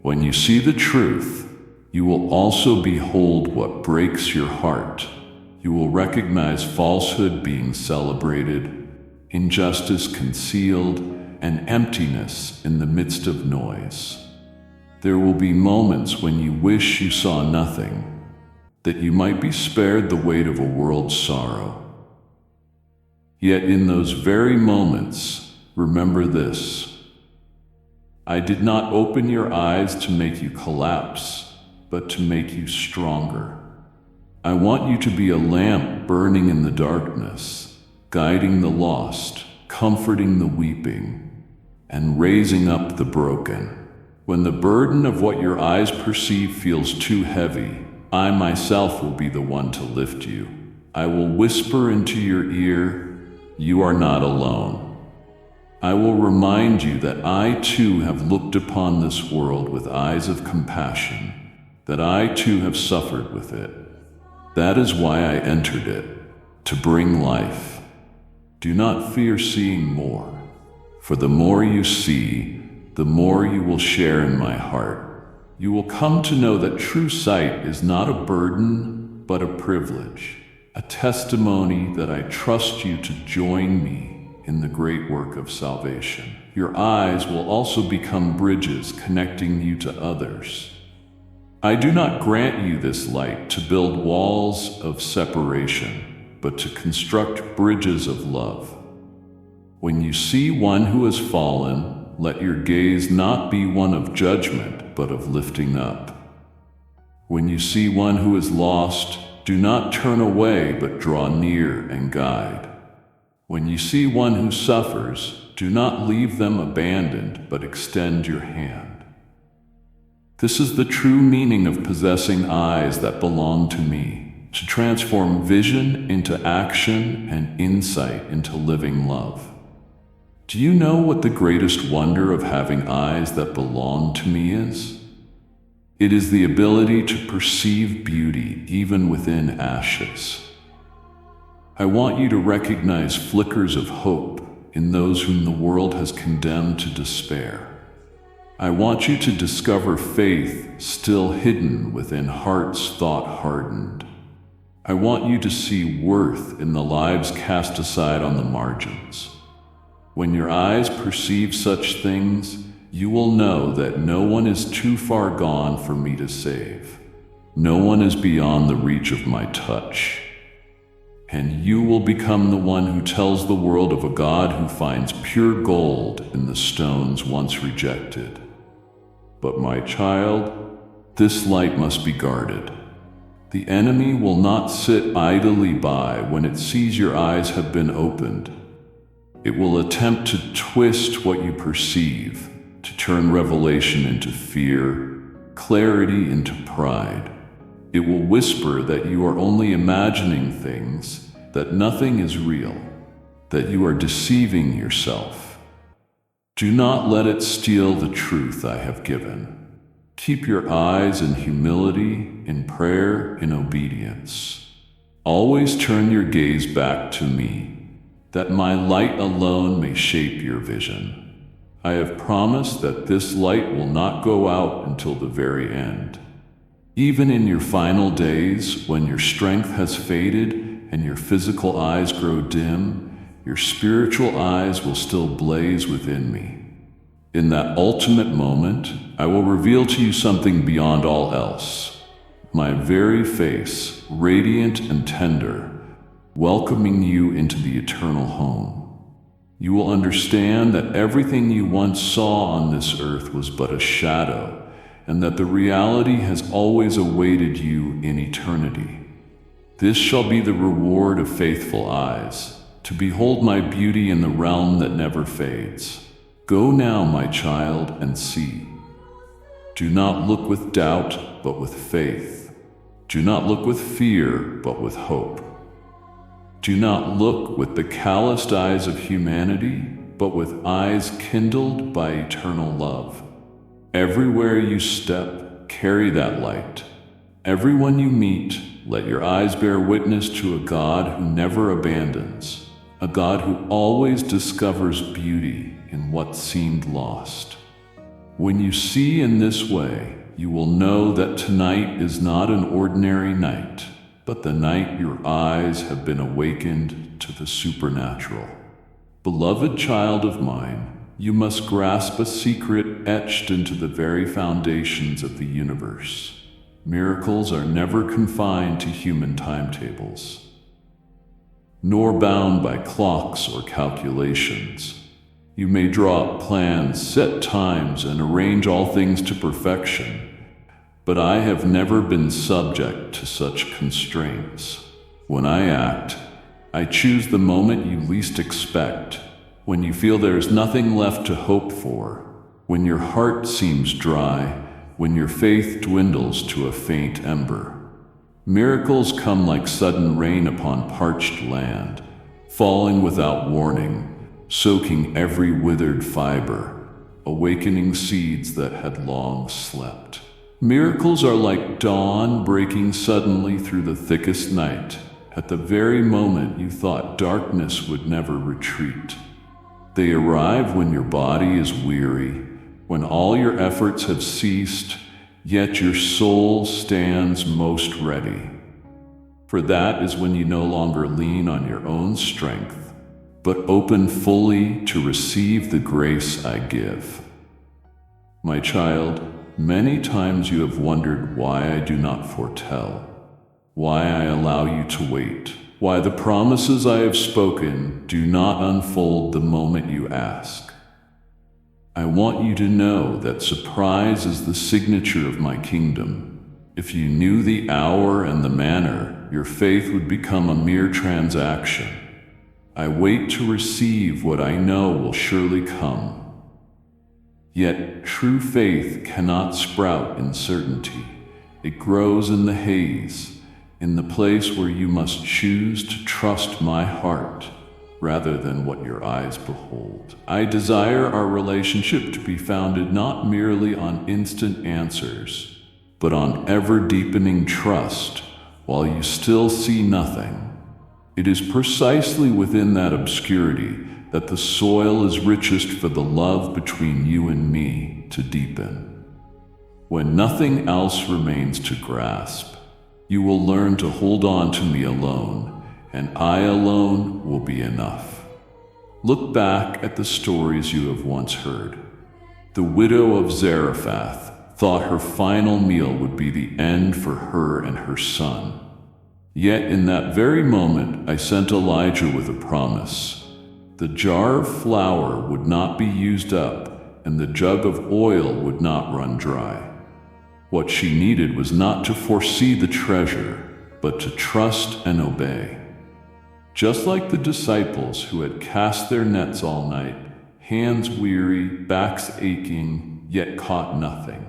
When you see the truth, you will also behold what breaks your heart. You will recognize falsehood being celebrated, injustice concealed, and emptiness in the midst of noise. There will be moments when you wish you saw nothing, that you might be spared the weight of a world's sorrow. Yet in those very moments, remember this: I did not open your eyes to make you collapse, but to make you stronger. I want you to be a lamp burning in the darkness, guiding the lost, comforting the weeping, and raising up the broken. When the burden of what your eyes perceive feels too heavy, I myself will be the one to lift you. I will whisper into your ear, "You are not alone." I will remind you that I too have looked upon this world with eyes of compassion, that I too have suffered with it. That is why I entered it, to bring life. Do not fear seeing more, for the more you see, the more you will share in my heart. You will come to know that true sight is not a burden, but a privilege, a testimony that I trust you to join me in the great work of salvation. Your eyes will also become bridges connecting you to others. I do not grant you this light to build walls of separation, but to construct bridges of love. When you see one who has fallen, let your gaze not be one of judgment, but of lifting up. When you see one who is lost, do not turn away, but draw near and guide. When you see one who suffers, do not leave them abandoned, but extend your hand. This is the true meaning of possessing eyes that belong to me, to transform vision into action and insight into living love. Do you know what the greatest wonder of having eyes that belong to me is? It is the ability to perceive beauty even within ashes. I want you to recognize flickers of hope in those whom the world has condemned to despair. I want you to discover faith still hidden within hearts thought hardened. I want you to see worth in the lives cast aside on the margins. When your eyes perceive such things, you will know that no one is too far gone for me to save. No one is beyond the reach of my touch. And you will become the one who tells the world of a God who finds pure gold in the stones once rejected. But my child, this light must be guarded. The enemy will not sit idly by when it sees your eyes have been opened. It will attempt to twist what you perceive, to turn revelation into fear, clarity into pride. It will whisper that you are only imagining things, that nothing is real, that you are deceiving yourself. Do not let it steal the truth I have given. Keep your eyes in humility, in prayer, in obedience. Always turn your gaze back to me, that my light alone may shape your vision. I have promised that this light will not go out until the very end. Even in your final days, when your strength has faded and your physical eyes grow dim, your spiritual eyes will still blaze within me. In that ultimate moment, I will reveal to you something beyond all else. My very face, radiant and tender, welcoming you into the eternal home. You will understand that everything you once saw on this earth was but a shadow, and that the reality has always awaited you in eternity. This shall be the reward of faithful eyes, to behold my beauty in the realm that never fades. Go now, my child, and see. Do not look with doubt, but with faith. Do not look with fear, but with hope. Do not look with the calloused eyes of humanity, but with eyes kindled by eternal love. Everywhere you step, carry that light. Everyone you meet, let your eyes bear witness to a God who never abandons, a God who always discovers beauty in what seemed lost. When you see in this way, you will know that tonight is not an ordinary night, but the night your eyes have been awakened to the supernatural. Beloved child of mine, you must grasp a secret etched into the very foundations of the universe. Miracles are never confined to human timetables, nor bound by clocks or calculations. You may draw up plans, set times, and arrange all things to perfection, but I have never been subject to such constraints. When I act, I choose the moment you least expect, when you feel there is nothing left to hope for, when your heart seems dry, when your faith dwindles to a faint ember. Miracles come like sudden rain upon parched land, falling without warning, soaking every withered fiber, awakening seeds that had long slept. Miracles are like dawn breaking suddenly through the thickest night, at the very moment you thought darkness would never retreat. They arrive when your body is weary, when all your efforts have ceased, yet your soul stands most ready. For that is when you no longer lean on your own strength, but open fully to receive the grace I give. My child, many times you have wondered why I do not foretell, why I allow you to wait, why the promises I have spoken do not unfold the moment you ask. I want you to know that surprise is the signature of my kingdom. If you knew the hour and the manner, your faith would become a mere transaction. I wait to receive what I know will surely come. Yet true faith cannot sprout in certainty. It grows in the haze, in the place where you must choose to trust my heart rather than what your eyes behold. I desire our relationship to be founded not merely on instant answers, but on ever-deepening trust while you still see nothing. It is precisely within that obscurity that the soil is richest for the love between you and me to deepen. When nothing else remains to grasp, you will learn to hold on to me alone, and I alone will be enough. Look back at the stories you have once heard. The widow of Zarephath thought her final meal would be the end for her and her son. Yet in that very moment I sent Elijah with a promise. The jar of flour would not be used up, and the jug of oil would not run dry. What she needed was not to foresee the treasure, but to trust and obey. Just like the disciples who had cast their nets all night, hands weary, backs aching, yet caught nothing.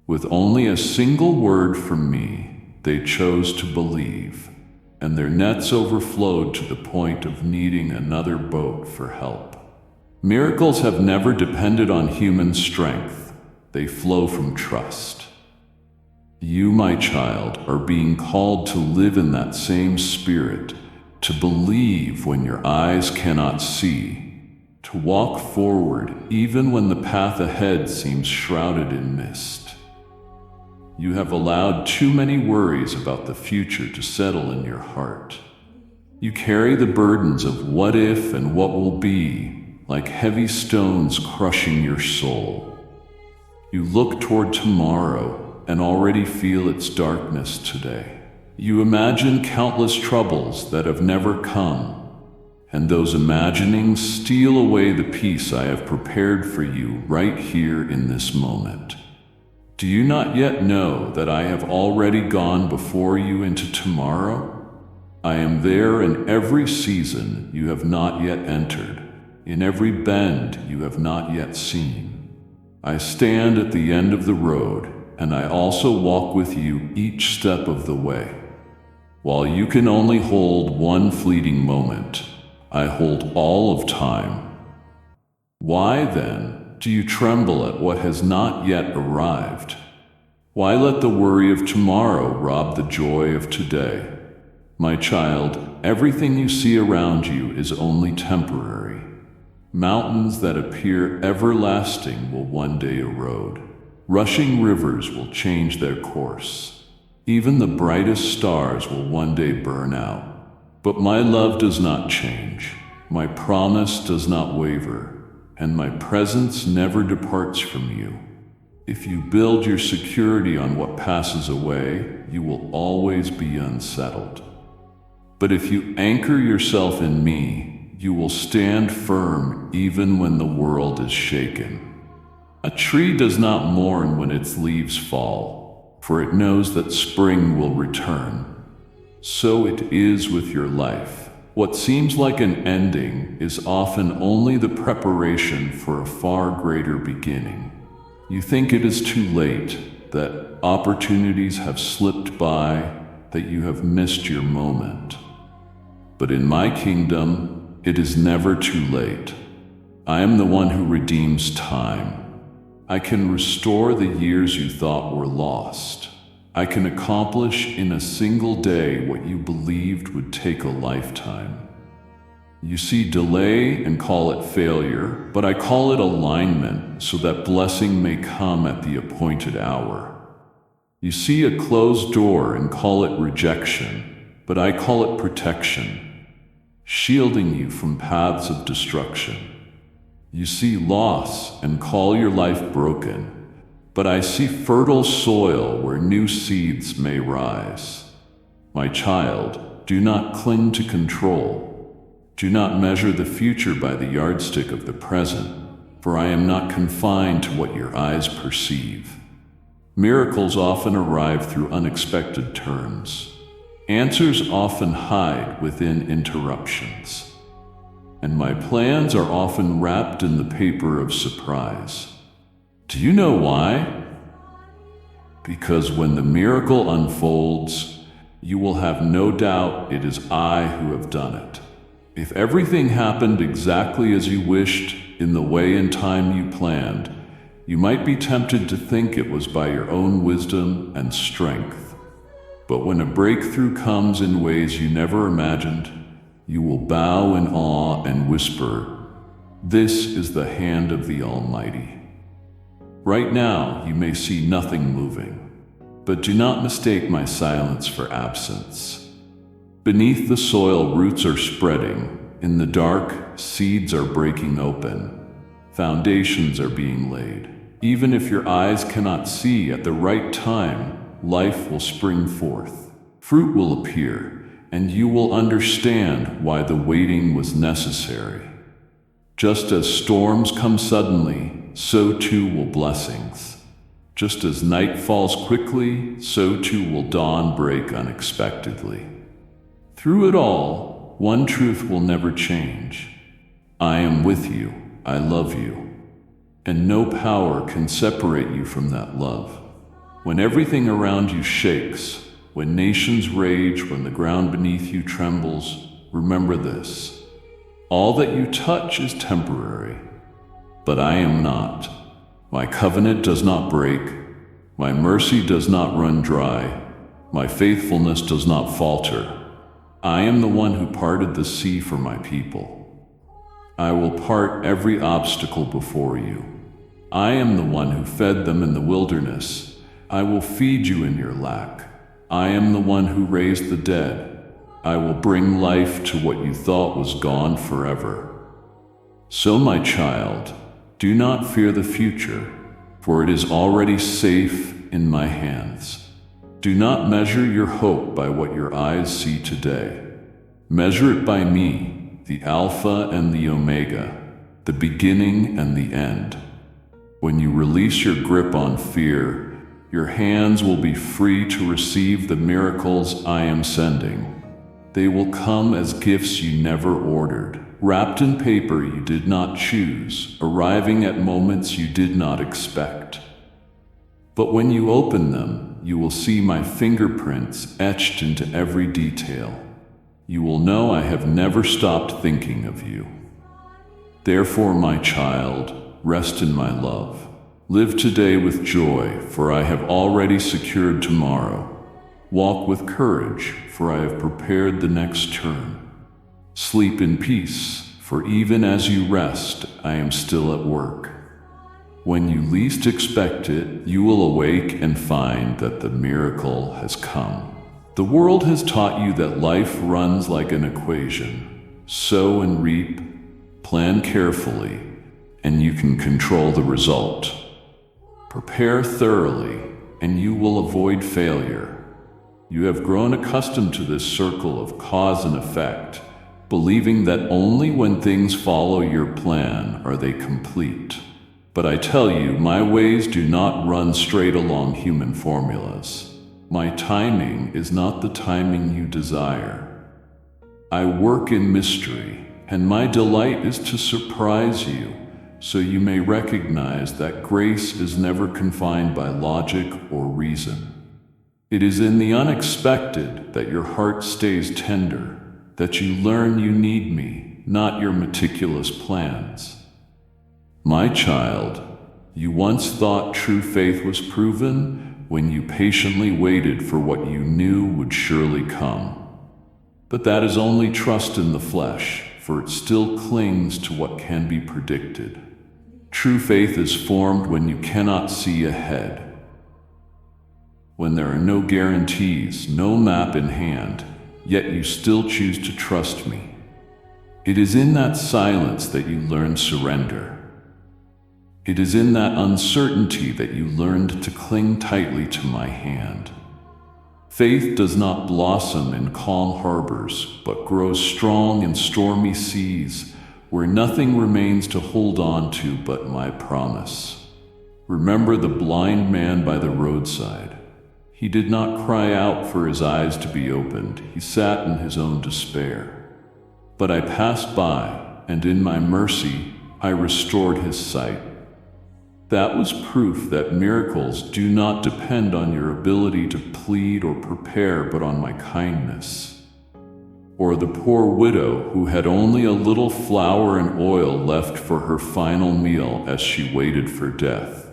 With only a single word from me, they chose to believe, and their nets overflowed to the point of needing another boat for help. Miracles have never depended on human strength. They flow from trust. You, my child, are being called to live in that same spirit, to believe when your eyes cannot see, to walk forward even when the path ahead seems shrouded in mist. You have allowed too many worries about the future to settle in your heart. You carry the burdens of what if and what will be, like heavy stones crushing your soul. You look toward tomorrow and already feel its darkness today. You imagine countless troubles that have never come, and those imaginings steal away the peace I have prepared for you right here in this moment. Do you not yet know that I have already gone before you into tomorrow? I am there in every season you have not yet entered, in every bend you have not yet seen. I stand at the end of the road, and I also walk with you each step of the way. While you can only hold one fleeting moment, I hold all of time. Why, then, do you tremble at what has not yet arrived? Why let the worry of tomorrow rob the joy of today? My child, everything you see around you is only temporary. Mountains that appear everlasting will one day erode. Rushing rivers will change their course. Even the brightest stars will one day burn out. But my love does not change. My promise does not waver, and my presence never departs from you. If you build your security on what passes away, you will always be unsettled. But if you anchor yourself in me, you will stand firm even when the world is shaken. A tree does not mourn when its leaves fall, for it knows that spring will return. So it is with your life. What seems like an ending is often only the preparation for a far greater beginning. You think it is too late, that opportunities have slipped by, that you have missed your moment. But in my kingdom, it is never too late. I am the one who redeems time. I can restore the years you thought were lost. I can accomplish in a single day what you believed would take a lifetime. You see delay and call it failure, but I call it alignment so that blessing may come at the appointed hour. You see a closed door and call it rejection, but I call it protection, shielding you from paths of destruction. You see loss and call your life broken, but I see fertile soil where new seeds may rise. My child, do not cling to control. Do not measure the future by the yardstick of the present, for I am not confined to what your eyes perceive. Miracles often arrive through unexpected turns. Answers often hide within interruptions. And my plans are often wrapped in the paper of surprise. Do you know why? Because when the miracle unfolds, you will have no doubt it is I who have done it. If everything happened exactly as you wished, in the way and time you planned, you might be tempted to think it was by your own wisdom and strength. But when a breakthrough comes in ways you never imagined, you will bow in awe and whisper, "This is the hand of the Almighty." Right now, you may see nothing moving, but do not mistake my silence for absence. Beneath the soil, roots are spreading. In the dark, seeds are breaking open. Foundations are being laid. Even if your eyes cannot see at the right time, life will spring forth. Fruit will appear, and you will understand why the waiting was necessary. Just as storms come suddenly, so too will blessings. Just as night falls quickly, so too will dawn break unexpectedly. Through it all, one truth will never change. I am with you, I love you, and no power can separate you from that love. When everything around you shakes, when nations rage, when the ground beneath you trembles, remember this: all that you touch is temporary, but I am not. My covenant does not break, my mercy does not run dry, my faithfulness does not falter. I am the one who parted the sea for my people. I will part every obstacle before you. I am the one who fed them in the wilderness. I will feed you in your lack. I am the one who raised the dead. I will bring life to what you thought was gone forever. So, my child, do not fear the future, for it is already safe in my hands. Do not measure your hope by what your eyes see today. Measure it by me, the Alpha and the Omega, the beginning and the end. When you release your grip on fear, your hands will be free to receive the miracles I am sending. They will come as gifts you never ordered, wrapped in paper you did not choose, arriving at moments you did not expect. But when you open them, you will see my fingerprints etched into every detail. You will know I have never stopped thinking of you. Therefore, my child, rest in my love. Live today with joy, for I have already secured tomorrow. Walk with courage, for I have prepared the next turn. Sleep in peace, for even as you rest, I am still at work. When you least expect it, you will awake and find that the miracle has come. The world has taught you that life runs like an equation. Sow and reap, plan carefully, and you can control the result. Prepare thoroughly, and you will avoid failure. You have grown accustomed to this circle of cause and effect, believing that only when things follow your plan are they complete. But I tell you, my ways do not run straight along human formulas. My timing is not the timing you desire. I work in mystery, and my delight is to surprise you, so you may recognize that grace is never confined by logic or reason. It is in the unexpected that your heart stays tender, that you learn you need me, not your meticulous plans. My child, you once thought true faith was proven when you patiently waited for what you knew would surely come. But that is only trust in the flesh, for it still clings to what can be predicted. True faith is formed when you cannot see ahead, when there are no guarantees, no map in hand, yet you still choose to trust me. It is in that silence that you learn surrender. It is in that uncertainty that you learned to cling tightly to my hand. Faith does not blossom in calm harbors, but grows strong in stormy seas, where nothing remains to hold on to but my promise. Remember the blind man by the roadside. He did not cry out for his eyes to be opened. He sat in his own despair. But I passed by, and in my mercy, I restored his sight. That was proof that miracles do not depend on your ability to plead or prepare, but on my kindness. Or the poor widow who had only a little flour and oil left for her final meal as she waited for death.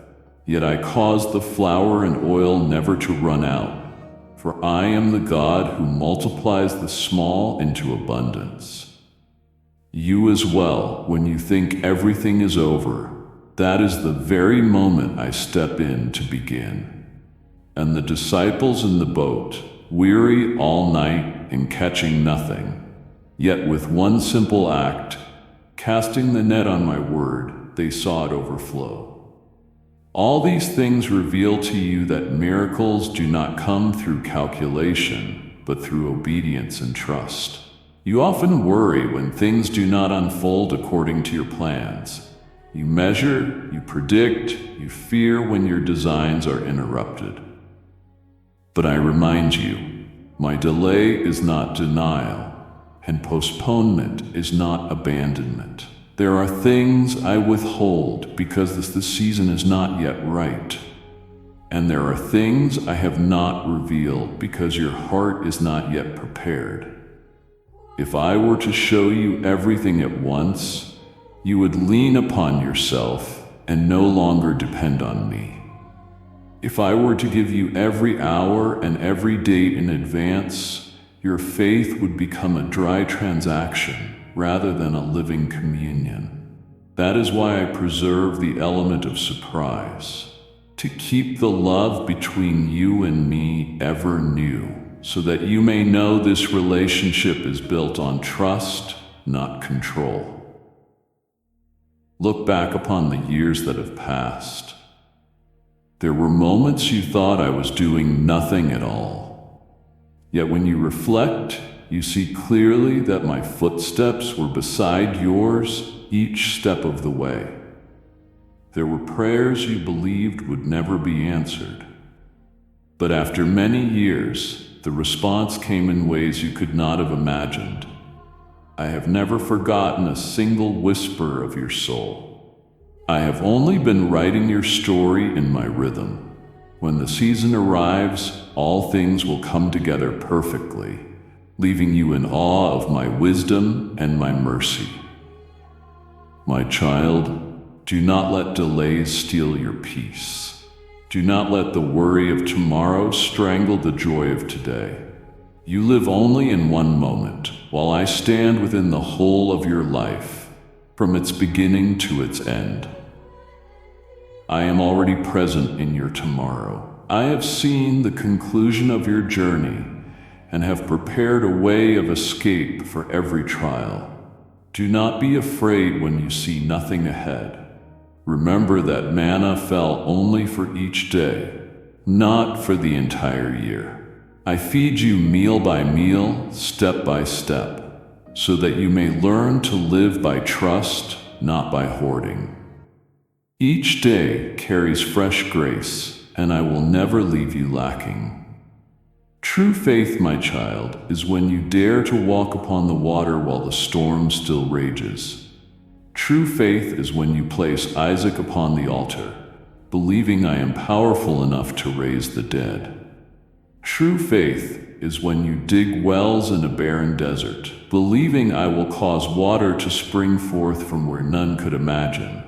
Yet I caused the flour and oil never to run out, for I am the God who multiplies the small into abundance. You as well, when you think everything is over, that is the very moment I step in to begin. And the disciples in the boat, weary all night and catching nothing, yet with one simple act, casting the net on my word, they saw it overflow. All these things reveal to you that miracles do not come through calculation, but through obedience and trust. You often worry when things do not unfold according to your plans. You measure, you predict, you fear when your designs are interrupted. But I remind you, my delay is not denial, and postponement is not abandonment. There are things I withhold because the season is not yet right. And there are things I have not revealed because your heart is not yet prepared. If I were to show you everything at once, you would lean upon yourself and no longer depend on me. If I were to give you every hour and every date in advance, your faith would become a dry transaction, rather than a living communion. That is why I preserve the element of surprise, to keep the love between you and me ever new, so that you may know this relationship is built on trust, not control. Look back upon the years that have passed. There were moments you thought I was doing nothing at all. Yet when you reflect, you see clearly that my footsteps were beside yours each step of the way. There were prayers you believed would never be answered. But after many years, the response came in ways you could not have imagined. I have never forgotten a single whisper of your soul. I have only been writing your story in my rhythm. When the season arrives, all things will come together perfectly, leaving you in awe of my wisdom and my mercy. My child, do not let delays steal your peace. Do not let the worry of tomorrow strangle the joy of today. You live only in one moment, while I stand within the whole of your life, from its beginning to its end. I am already present in your tomorrow. I have seen the conclusion of your journey and have prepared a way of escape for every trial. Do not be afraid when you see nothing ahead. Remember that manna fell only for each day, not for the entire year. I feed you meal by meal, step by step, so that you may learn to live by trust, not by hoarding. Each day carries fresh grace, and I will never leave you lacking. True faith, my child, is when you dare to walk upon the water while the storm still rages. True faith is when you place Isaac upon the altar, believing I am powerful enough to raise the dead. True faith is when you dig wells in a barren desert, believing I will cause water to spring forth from where none could imagine.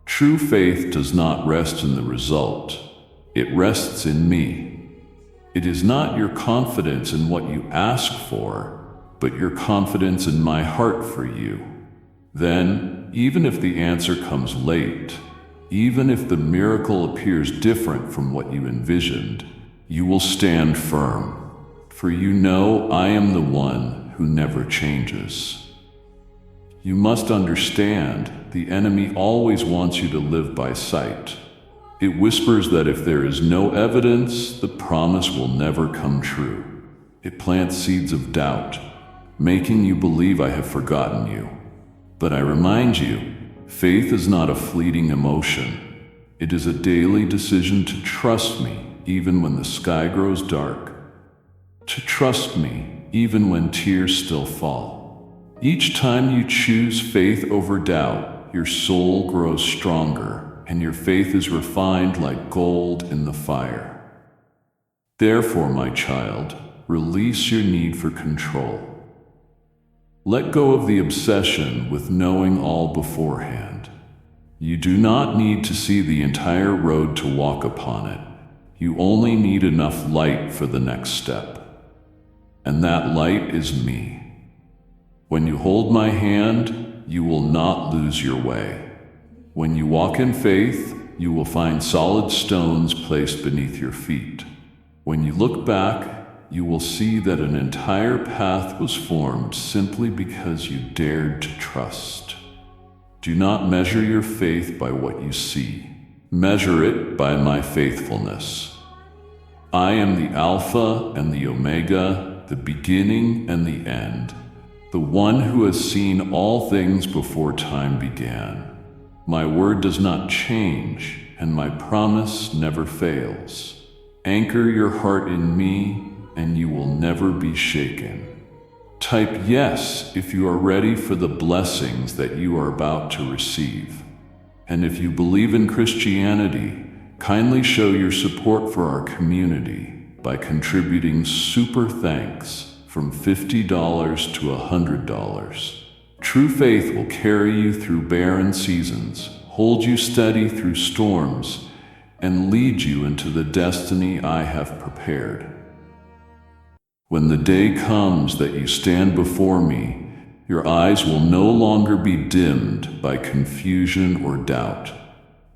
True faith does not rest in the result. It rests in me. It is not your confidence in what you ask for, but your confidence in my heart for you. Then, even if the answer comes late, even if the miracle appears different from what you envisioned, you will stand firm, for you know I am the one who never changes. You must understand, the enemy always wants you to live by sight. It whispers that if there is no evidence, the promise will never come true. It plants seeds of doubt, making you believe I have forgotten you. But I remind you, faith is not a fleeting emotion. It is a daily decision to trust me even when the sky grows dark, to trust me even when tears still fall. Each time you choose faith over doubt, your soul grows stronger, and your faith is refined like gold in the fire. Therefore, my child, release your need for control. Let go of the obsession with knowing all beforehand. You do not need to see the entire road to walk upon it. You only need enough light for the next step. And that light is me. When you hold my hand, you will not lose your way. When you walk in faith, you will find solid stones placed beneath your feet. When you look back, you will see that an entire path was formed simply because you dared to trust. Do not measure your faith by what you see. Measure it by my faithfulness. I am the Alpha and the Omega, the beginning and the end, the one who has seen all things before time began. My word does not change, and my promise never fails. Anchor your heart in me, and you will never be shaken. Type yes if you are ready for the blessings that you are about to receive. And if you believe in Christianity, kindly show your support for our community by contributing super thanks from $50 to $100. True faith will carry you through barren seasons, hold you steady through storms, and lead you into the destiny I have prepared. When the day comes that you stand before me, Your eyes will no longer be dimmed by confusion or doubt.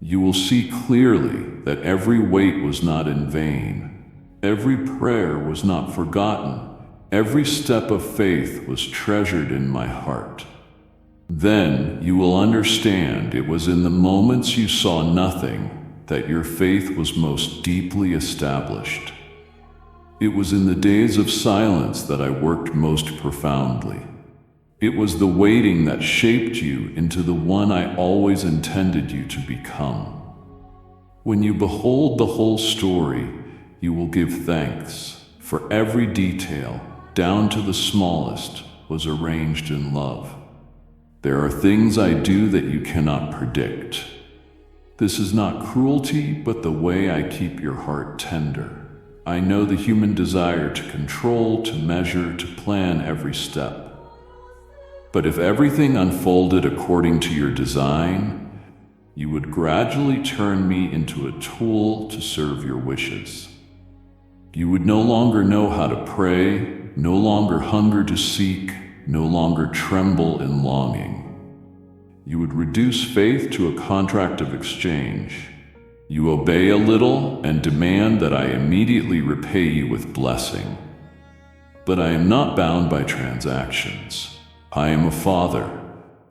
You will see clearly that every wait was not in vain. Every prayer was not forgotten. Every step of faith was treasured in my heart. Then you will understand it was in the moments you saw nothing that your faith was most deeply established. It was in the days of silence that I worked most profoundly. It was the waiting that shaped you into the one I always intended you to become. When you behold the whole story, you will give thanks, for every detail, down to the smallest, was arranged in love. There are things I do that you cannot predict. This is not cruelty, but the way I keep your heart tender. I know the human desire to control, to measure, to plan every step. But if everything unfolded according to your design, you would gradually turn me into a tool to serve your wishes. You would no longer know how to pray, no longer hunger to seek, no longer tremble in longing. You would reduce faith to a contract of exchange. You obey a little and demand that I immediately repay you with blessing. But I am not bound by transactions. I am a father,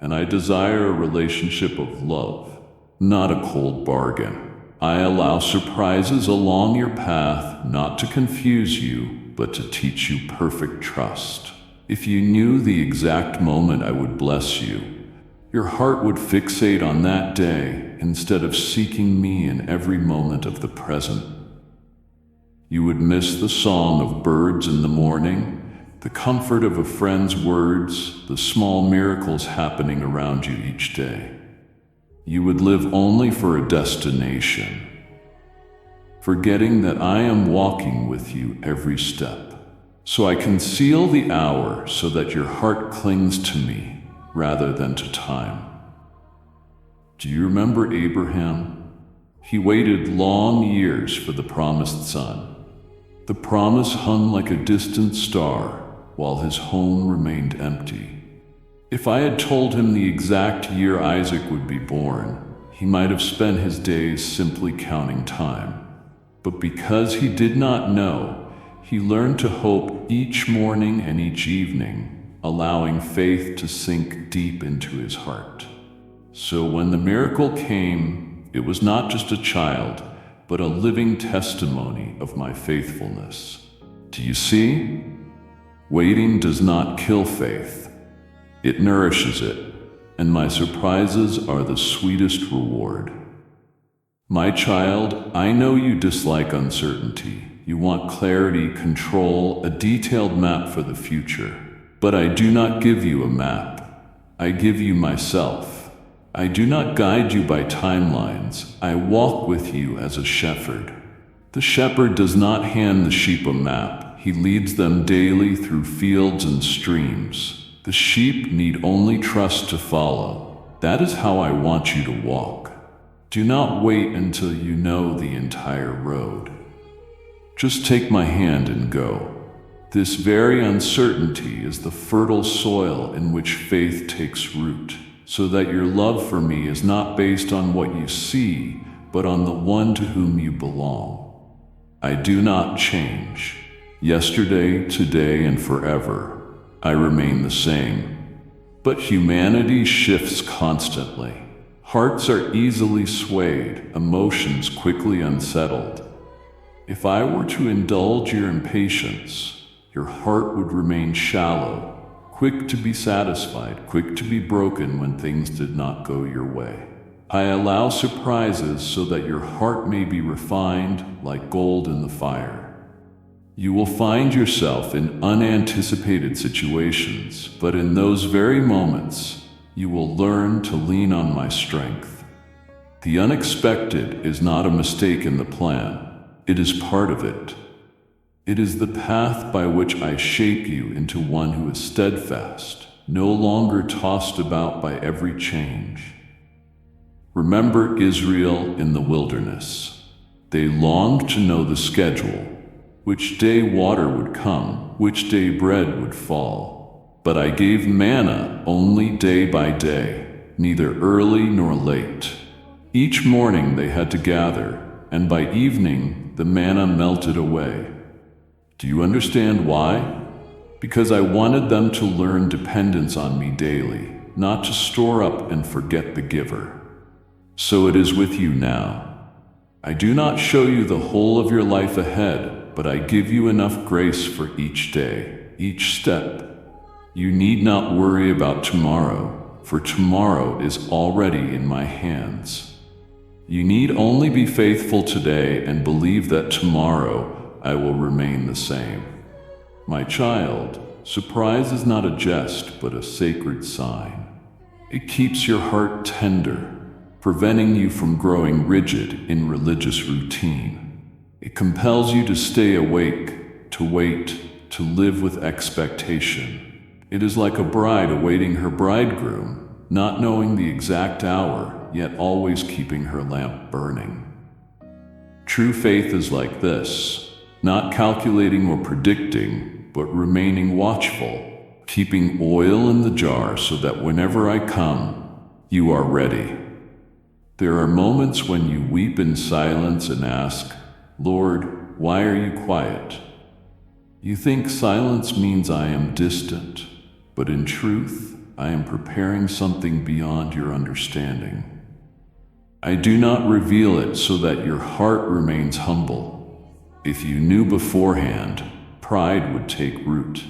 and I desire a relationship of love, not a cold bargain. I allow surprises along your path, not to confuse you, but to teach you perfect trust. If you knew the exact moment I would bless you, your heart would fixate on that day instead of seeking me in every moment of the present. You would miss the song of birds in the morning, the comfort of a friend's words, the small miracles happening around you each day. You would live only for a destination, forgetting that I am walking with you every step. So I conceal the hour so that your heart clings to me rather than to time. Do you remember Abraham? He waited long years for the promised son. The promise hung like a distant star while his home remained empty. If I had told him the exact year Isaac would be born, he might have spent his days simply counting time. But because he did not know, he learned to hope each morning and each evening, allowing faith to sink deep into his heart. So when the miracle came, it was not just a child, but a living testimony of my faithfulness. Do you see? Waiting does not kill faith. It nourishes it, and my surprises are the sweetest reward. My child, I know you dislike uncertainty. You want clarity, control, a detailed map for the future. But I do not give you a map. I give you myself. I do not guide you by timelines. I walk with you as a shepherd. The shepherd does not hand the sheep a map. He leads them daily through fields and streams. The sheep need only trust to follow. That is how I want you to walk. Do not wait until you know the entire road. Just take my hand and go. This very uncertainty is the fertile soil in which faith takes root, so that your love for me is not based on what you see, but on the one to whom you belong. I do not change. Yesterday, today, and forever, I remain the same. But humanity shifts constantly. Hearts are easily swayed, emotions quickly unsettled. If I were to indulge your impatience, your heart would remain shallow, quick to be satisfied, quick to be broken when things did not go your way. I allow surprises so that your heart may be refined like gold in the fire. You will find yourself in unanticipated situations, but in those very moments, you will learn to lean on my strength. The unexpected is not a mistake in the plan. It is part of it. It is the path by which I shape you into one who is steadfast, no longer tossed about by every change. Remember Israel in the wilderness. They longed to know the schedule, which day water would come, which day bread would fall. But I gave manna only day by day, neither early nor late. Each morning they had to gather, and by evening the manna melted away. Do you understand why? Because I wanted them to learn dependence on me daily, not to store up and forget the giver. So it is with you now. I do not show you the whole of your life ahead, but I give you enough grace for each day, each step. You need not worry about tomorrow, for tomorrow is already in my hands. You need only be faithful today and believe that tomorrow I will remain the same. My child, surprise is not a jest but a sacred sign. It keeps your heart tender, preventing you from growing rigid in religious routine. It compels you to stay awake, to wait, to live with expectation. It is like a bride awaiting her bridegroom, not knowing the exact hour, yet always keeping her lamp burning. True faith is like this, not calculating or predicting, but remaining watchful, keeping oil in the jar so that whenever I come, you are ready. There are moments when you weep in silence and ask, Lord, why are you quiet? You think silence means I am distant, but in truth, I am preparing something beyond your understanding. I do not reveal it so that your heart remains humble. If you knew beforehand, pride would take root.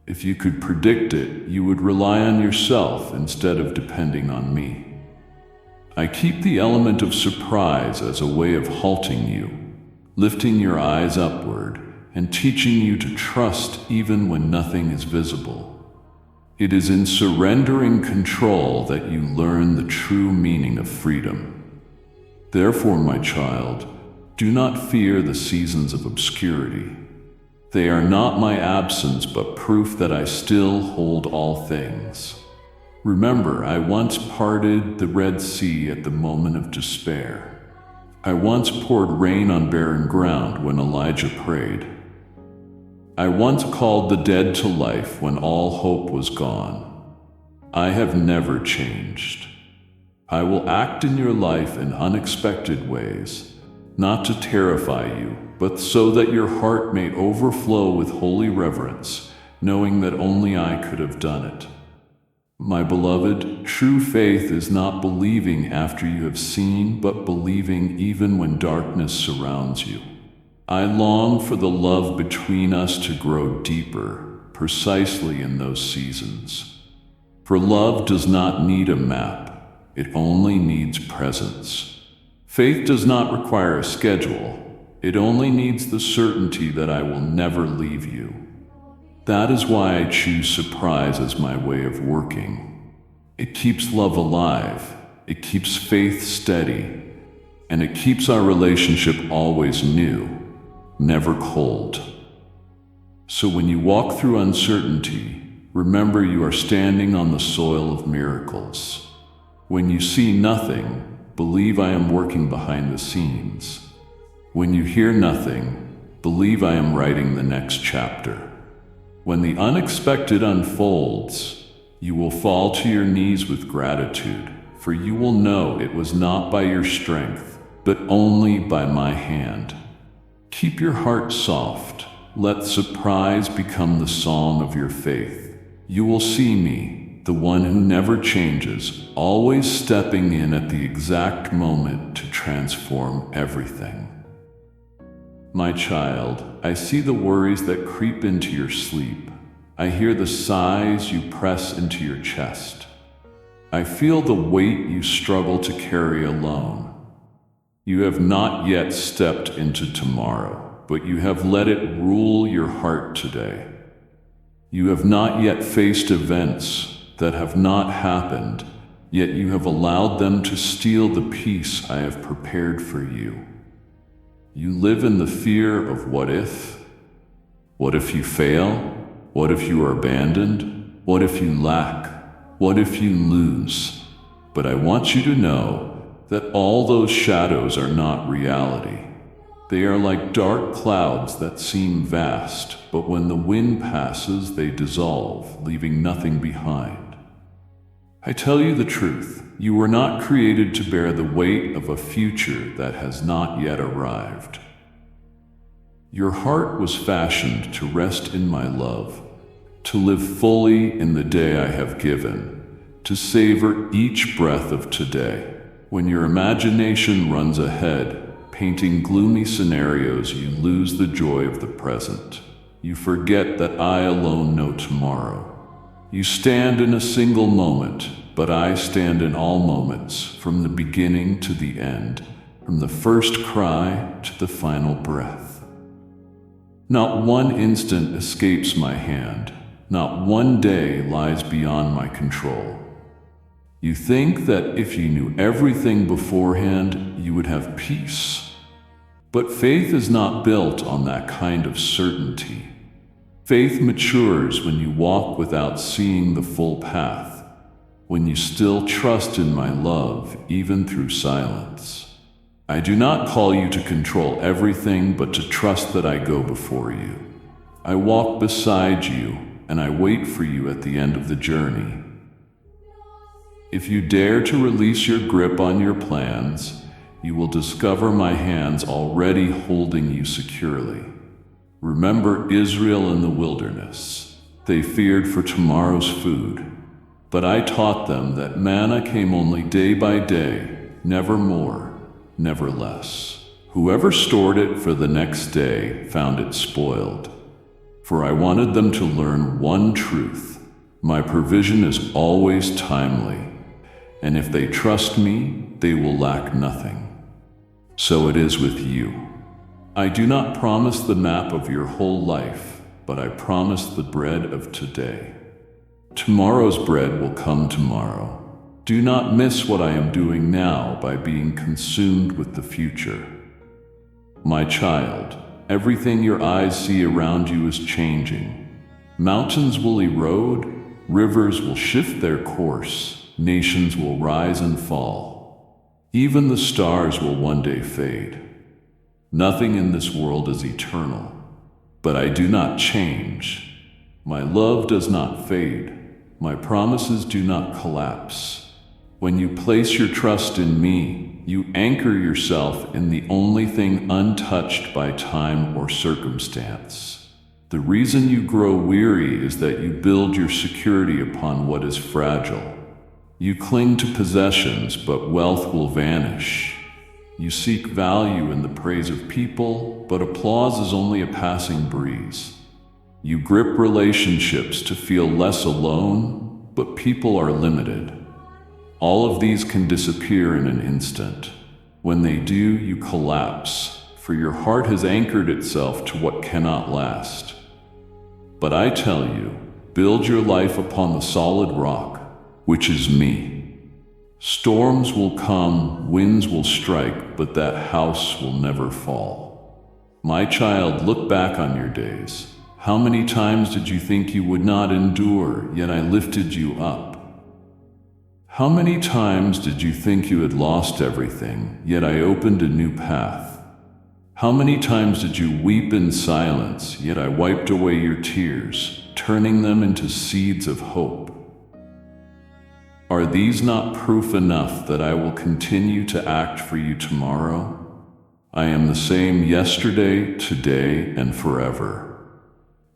If you could predict it, you would rely on yourself instead of depending on me. I keep the element of surprise as a way of halting you, lifting your eyes upward, and teaching you to trust even when nothing is visible. It is in surrendering control that you learn the true meaning of freedom. Therefore, my child, do not fear the seasons of obscurity. They are not my absence, but proof that I still hold all things. Remember, I once parted the Red Sea at the moment of despair. I once poured rain on barren ground when Elijah prayed. I once called the dead to life when all hope was gone. I have never changed. I will act in your life in unexpected ways, not to terrify you, but so that your heart may overflow with holy reverence, knowing that only I could have done it. My beloved, true faith is not believing after you have seen, but believing even when darkness surrounds you. I long for the love between us to grow deeper, precisely in those seasons. For love does not need a map, it only needs presence. Faith does not require a schedule, it only needs the certainty that I will never leave you. That is why I choose surprise as my way of working. It keeps love alive, it keeps faith steady, and it keeps our relationship always new, never cold. So when you walk through uncertainty, remember you are standing on the soil of miracles. When you see nothing, believe I am working behind the scenes. When you hear nothing, believe I am writing the next chapter. When the unexpected unfolds, you will fall to your knees with gratitude, for you will know it was not by your strength, but only by my hand. Keep your heart soft. Let surprise become the song of your faith. You will see me, the one who never changes, always stepping in at the exact moment to transform everything. My child, I see the worries that creep into your sleep. I hear the sighs you press into your chest. I feel the weight you struggle to carry alone. You have not yet stepped into tomorrow, but you have let it rule your heart today. You have not yet faced events that have not happened, yet you have allowed them to steal the peace I have prepared for you. You live in the fear of what if? What if you fail? What if you are abandoned? What if you lack? What if you lose? But I want you to know that all those shadows are not reality. They are like dark clouds that seem vast, but when the wind passes, they dissolve, leaving nothing behind. I tell you the truth, you were not created to bear the weight of a future that has not yet arrived. Your heart was fashioned to rest in my love, to live fully in the day I have given, to savor each breath of today. When your imagination runs ahead, painting gloomy scenarios, you lose the joy of the present. You forget that I alone know tomorrow. You stand in a single moment, but I stand in all moments, from the beginning to the end, from the first cry to the final breath. Not one instant escapes my hand. Not one day lies beyond my control. You think that if you knew everything beforehand, you would have peace. But faith is not built on that kind of certainty. Faith matures when you walk without seeing the full path, when you still trust in my love, even through silence. I do not call you to control everything, but to trust that I go before you. I walk beside you, and I wait for you at the end of the journey. If you dare to release your grip on your plans, you will discover my hands already holding you securely. Remember Israel in the wilderness. They feared for tomorrow's food, but I taught them that manna came only day by day, never more, never less. Whoever stored it for the next day found it spoiled. For I wanted them to learn one truth: my provision is always timely, and if they trust me, they will lack nothing. So it is with you. I do not promise the map of your whole life, but I promise the bread of today. Tomorrow's bread will come tomorrow. Do not miss what I am doing now by being consumed with the future. My child, everything your eyes see around you is changing. Mountains will erode, rivers will shift their course, nations will rise and fall. Even the stars will one day fade. Nothing in this world is eternal, but I do not change. My love does not fade. My promises do not collapse. When you place your trust in me, you anchor yourself in the only thing untouched by time or circumstance. The reason you grow weary is that you build your security upon what is fragile. You cling to possessions, but wealth will vanish. You seek value in the praise of people, but applause is only a passing breeze. You grip relationships to feel less alone, but people are limited. All of these can disappear in an instant. When they do, you collapse, for your heart has anchored itself to what cannot last. But I tell you, build your life upon the solid rock, which is me. Storms will come, winds will strike, but that house will never fall. My child, look back on your days. How many times did you think you would not endure, yet I lifted you up? How many times did you think you had lost everything, yet I opened a new path? How many times did you weep in silence, yet I wiped away your tears, turning them into seeds of hope? Are these not proof enough that I will continue to act for you tomorrow? I am the same yesterday, today, and forever.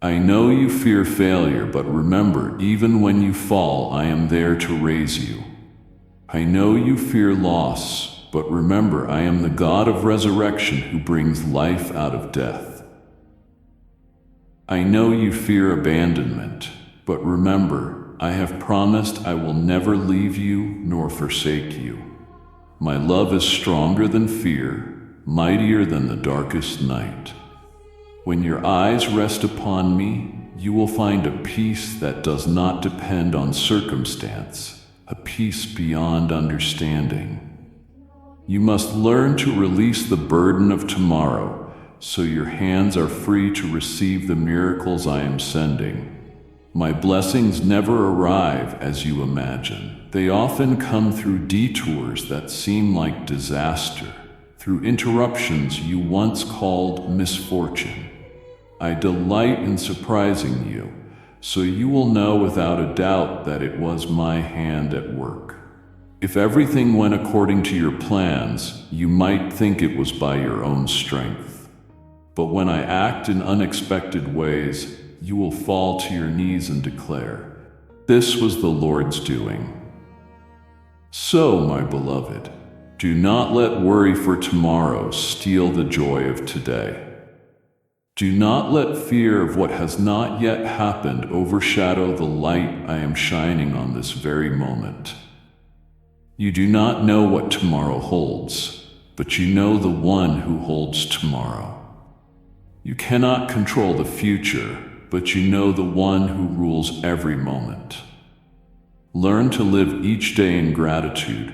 I know you fear failure, but remember, even when you fall, I am there to raise you. I know you fear loss, but remember, I am the God of resurrection who brings life out of death. I know you fear abandonment, but remember, I have promised I will never leave you nor forsake you. My love is stronger than fear, mightier than the darkest night. When your eyes rest upon me, you will find a peace that does not depend on circumstance, a peace beyond understanding. You must learn to release the burden of tomorrow, so your hands are free to receive the miracles I am sending. My blessings never arrive as you imagine. They often come through detours that seem like disaster. through interruptions you once called misfortune. I delight in surprising you, so you will know without a doubt that it was my hand at work. If everything went according to your plans, you might think it was by your own strength. But when I act in unexpected ways, you will fall to your knees and declare, "This was the Lord's doing." So, my beloved, do not let worry for tomorrow steal the joy of today. Do not let fear of what has not yet happened overshadow the light I am shining on this very moment. You do not know what tomorrow holds, but you know the one who holds tomorrow. You cannot control the future, but you know the one who rules every moment. Learn to live each day in gratitude,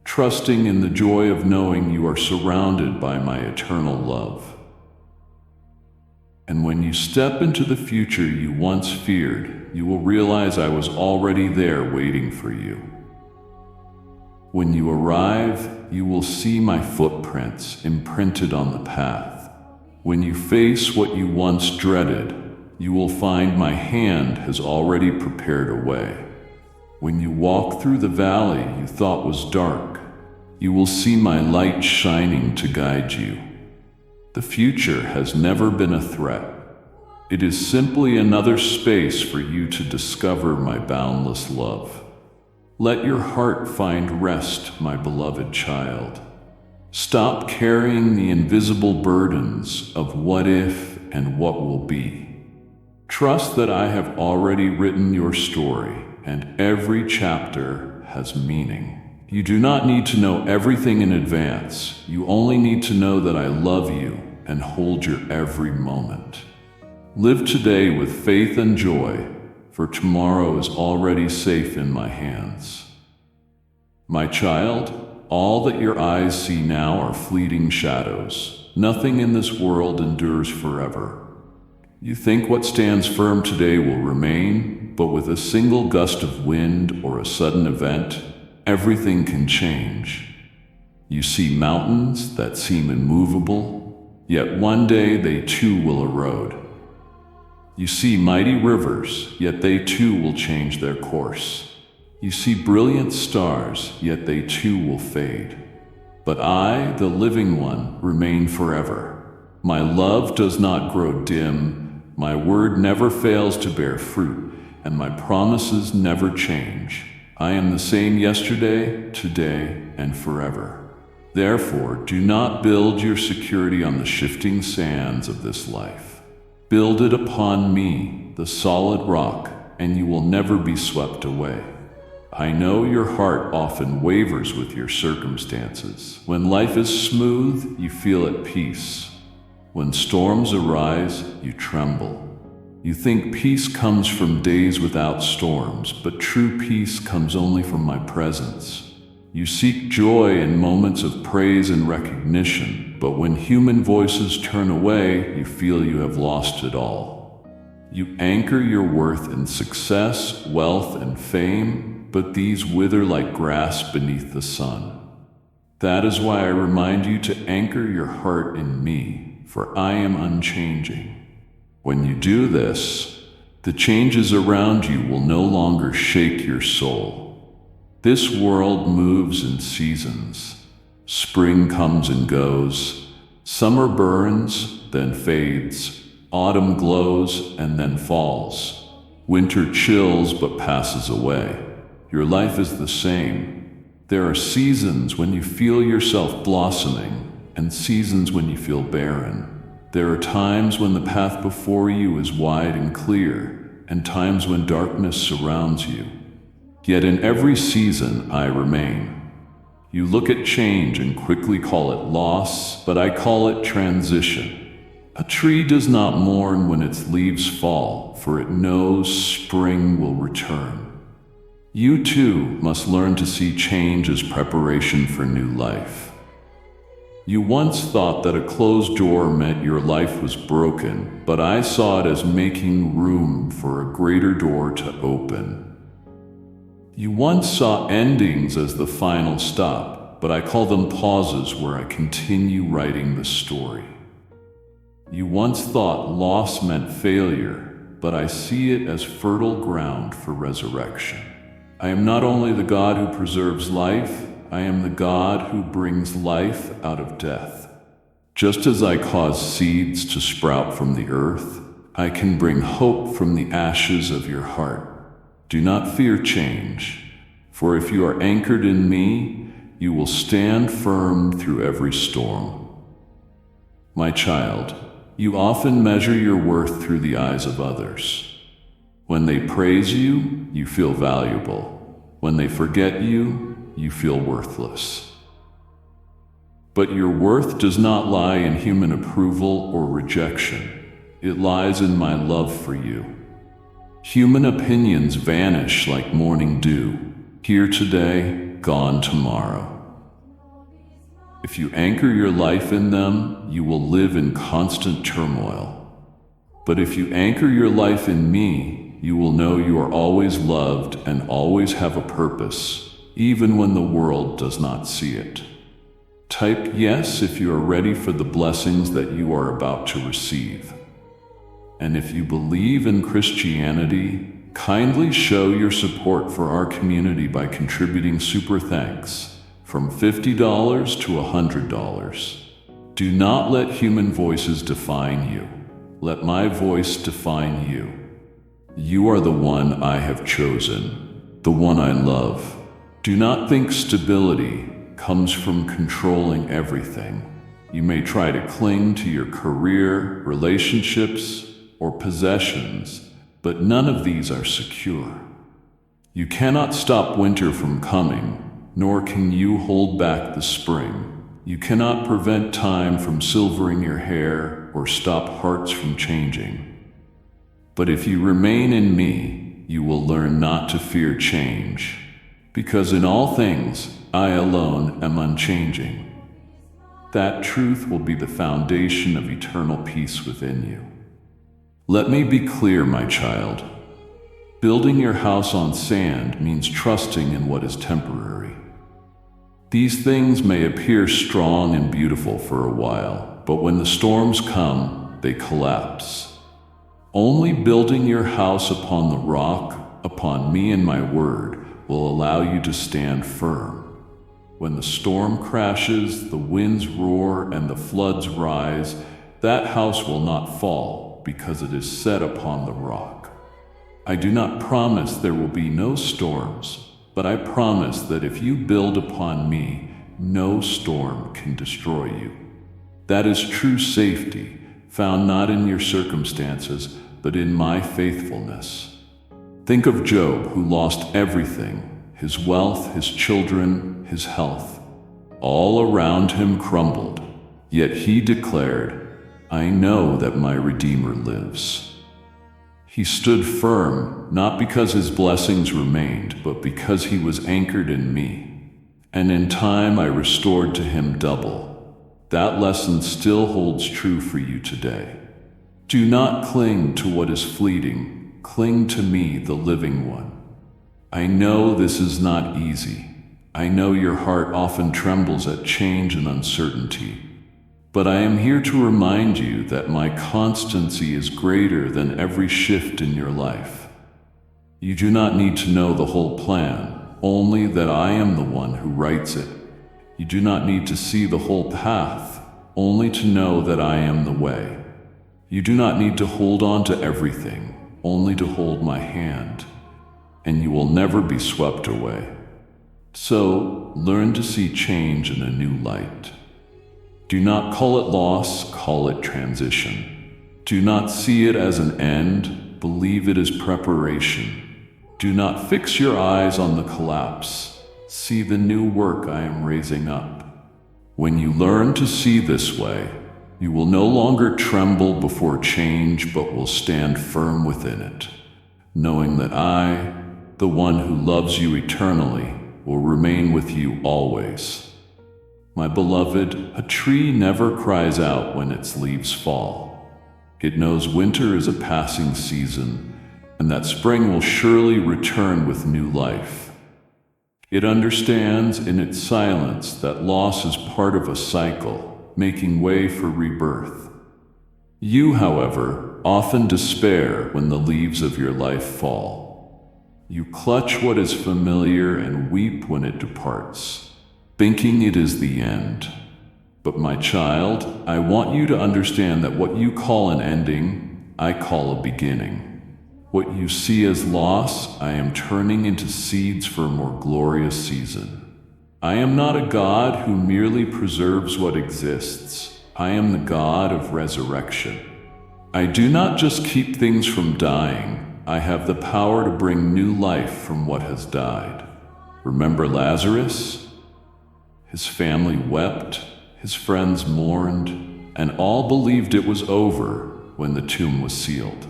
trusting in the joy of knowing you are surrounded by my eternal love. And when you step into the future you once feared, you will realize I was already there waiting for you. When you arrive, you will see my footprints imprinted on the path. When you face what you once dreaded, you will find my hand has already prepared a way. When you walk through the valley you thought was dark, you will see my light shining to guide you. The future has never been a threat. It is simply another space for you to discover my boundless love. Let your heart find rest, my beloved child. Stop carrying the invisible burdens of what if and what will be. Trust that I have already written your story, and every chapter has meaning. You do not need to know everything in advance. You only need to know that I love you and hold your every moment. Live today with faith and joy, for tomorrow is already safe in my hands. My child, all that your eyes see now are fleeting shadows. Nothing in this world endures forever. You think what stands firm today will remain, but with a single gust of wind or a sudden event, everything can change. You see mountains that seem immovable, yet one day they too will erode. You see mighty rivers, yet they too will change their course. You see brilliant stars, yet they too will fade. But I, the living one, remain forever. My love does not grow dim, my word never fails to bear fruit, and my promises never change. I am the same yesterday, today, and forever. Therefore, do not build your security on the shifting sands of this life. Build it upon me, the solid rock, and you will never be swept away. I know your heart often wavers with your circumstances. When life is smooth, you feel at peace. When storms arise, you tremble. You think peace comes from days without storms, but true peace comes only from my presence. You seek joy in moments of praise and recognition, but when human voices turn away, you feel you have lost it all. You anchor your worth in success, wealth, and fame, but these wither like grass beneath the sun. That is why I remind you to anchor your heart in me, for I am unchanging. When you do this, the changes around you will no longer shake your soul. This world moves in seasons. Spring comes and goes. Summer burns, then fades. Autumn glows and then falls. Winter chills but passes away. Your life is the same. There are seasons when you feel yourself blossoming, and seasons when you feel barren. There are times when the path before you is wide and clear, and times when darkness surrounds you. Yet in every season I remain. You look at change and quickly call it loss, but I call it transition. A tree does not mourn when its leaves fall, for it knows spring will return. You too must learn to see change as preparation for new life. You once thought that a closed door meant your life was broken, but I saw it as making room for a greater door to open. You once saw endings as the final stop, but I call them pauses where I continue writing the story. You once thought loss meant failure, but I see it as fertile ground for resurrection. I am not only the God who preserves life, I am the God who brings life out of death. Just as I cause seeds to sprout from the earth, I can bring hope from the ashes of your heart. Do not fear change, for if you are anchored in me, you will stand firm through every storm. My child, you often measure your worth through the eyes of others. When they praise you, you feel valuable. When they forget you, you feel worthless. But your worth does not lie in human approval or rejection. It lies in my love for you. Human opinions vanish like morning dew, here today, gone tomorrow. If you anchor your life in them, you will live in constant turmoil. But if you anchor your life in me, you will know you are always loved and always have a purpose, even when the world does not see it. Type yes if you are ready for the blessings that you are about to receive. And if you believe in Christianity, kindly show your support for our community by contributing super thanks from $50 to $100. Do not let human voices define you. Let my voice define you. You are the one I have chosen, the one I love. Do not think stability comes from controlling everything. You may try to cling to your career, relationships, or possessions, but none of these are secure. You cannot stop winter from coming, nor can you hold back the spring. You cannot prevent time from silvering your hair or stop hearts from changing. But if you remain in me, you will learn not to fear change, because in all things, I alone am unchanging. That truth will be the foundation of eternal peace within you. Let me be clear, my child. Building your house on sand means trusting in what is temporary. These things may appear strong and beautiful for a while, but when the storms come, they collapse. Only building your house upon the rock, upon me and my word, will allow you to stand firm. When the storm crashes, the winds roar, and the floods rise, that house will not fall, because it is set upon the rock. I do not promise there will be no storms, but I promise that if you build upon me, no storm can destroy you. That is true safety, found not in your circumstances, but in my faithfulness. Think of Job, who lost everything, his wealth, his children, his health. All around him crumbled, yet he declared, I know that my Redeemer lives. He stood firm, not because his blessings remained, but because he was anchored in me. And in time I restored to him double. That lesson still holds true for you today. Do not cling to what is fleeting. Cling to me, the living one. I know this is not easy. I know your heart often trembles at change and uncertainty. But I am here to remind you that my constancy is greater than every shift in your life. You do not need to know the whole plan, only that I am the one who writes it. You do not need to see the whole path, only to know that I am the way. You do not need to hold on to everything, only to hold my hand, and you will never be swept away. So, learn to see change in a new light. Do not call it loss, call it transition. Do not see it as an end, believe it is preparation. Do not fix your eyes on the collapse, see the new work I am raising up. When you learn to see this way, you will no longer tremble before change, but will stand firm within it, knowing that I, the one who loves you eternally, will remain with you always. My beloved, a tree never cries out when its leaves fall. It knows winter is a passing season, and that spring will surely return with new life. It understands in its silence that loss is part of a cycle, making way for rebirth. You, however, often despair when the leaves of your life fall. You clutch what is familiar and weep when it departs, thinking it is the end. But my child, I want you to understand that what you call an ending, I call a beginning. What you see as loss, I am turning into seeds for a more glorious season. I am not a God who merely preserves what exists. I am the God of resurrection. I do not just keep things from dying. I have the power to bring new life from what has died. Remember Lazarus? His family wept, his friends mourned, and all believed it was over when the tomb was sealed.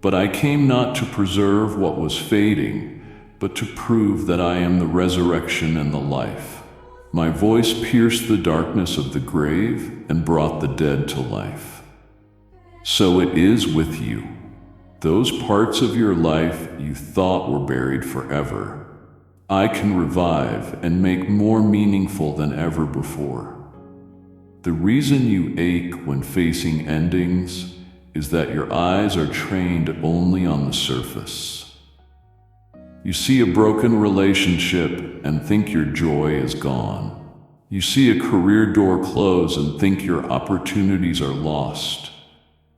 But I came not to preserve what was fading, but to prove that I am the resurrection and the life. My voice pierced the darkness of the grave and brought the dead to life. So it is with you. Those parts of your life you thought were buried forever, I can revive and make more meaningful than ever before. The reason you ache when facing endings is that your eyes are trained only on the surface. You see a broken relationship and think your joy is gone. You see a career door close and think your opportunities are lost.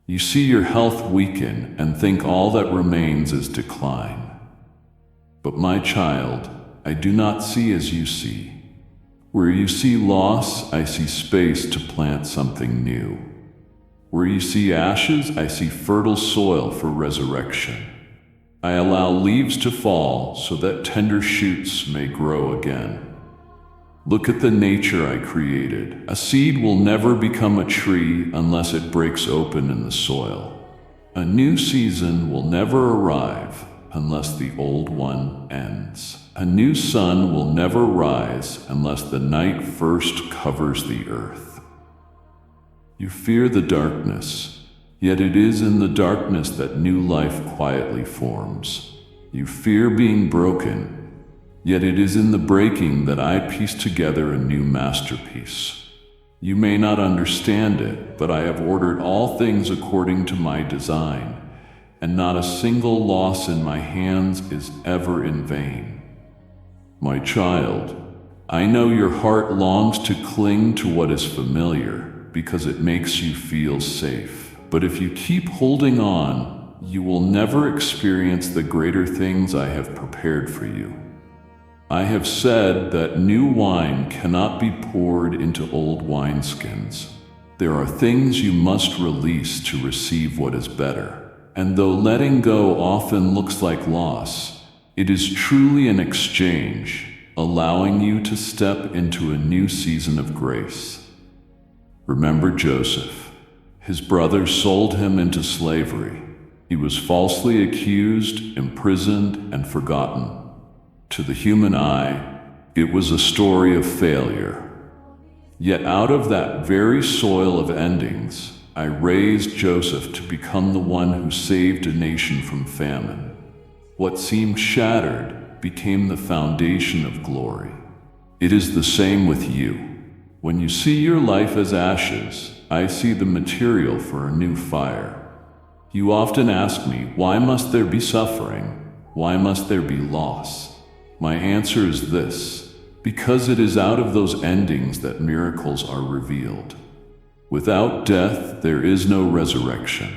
You see your health weaken and think all that remains is decline. But my child, I do not see as you see. Where you see loss, I see space to plant something new. Where you see ashes, I see fertile soil for resurrection. I allow leaves to fall so that tender shoots may grow again. Look at the nature I created. A seed will never become a tree unless it breaks open in the soil. A new season will never arrive unless the old one ends. A new sun will never rise unless the night first covers the earth. You fear the darkness, yet it is in the darkness that new life quietly forms. You fear being broken, yet it is in the breaking that I piece together a new masterpiece. You may not understand it, but I have ordered all things according to my design, and not a single loss in my hands is ever in vain. My child, I know your heart longs to cling to what is familiar, because it makes you feel safe. But if you keep holding on, you will never experience the greater things I have prepared for you. I have said that new wine cannot be poured into old wineskins. There are things you must release to receive what is better. And though letting go often looks like loss, it is truly an exchange, allowing you to step into a new season of grace. Remember Joseph. His brothers sold him into slavery. He was falsely accused, imprisoned, and forgotten. To the human eye, it was a story of failure. Yet out of that very soil of endings, I raised Joseph to become the one who saved a nation from famine. What seemed shattered became the foundation of glory. It is the same with you. When you see your life as ashes, I see the material for a new fire. You often ask me, why must there be suffering? Why must there be loss? My answer is this: because it is out of those endings that miracles are revealed. Without death, there is no resurrection.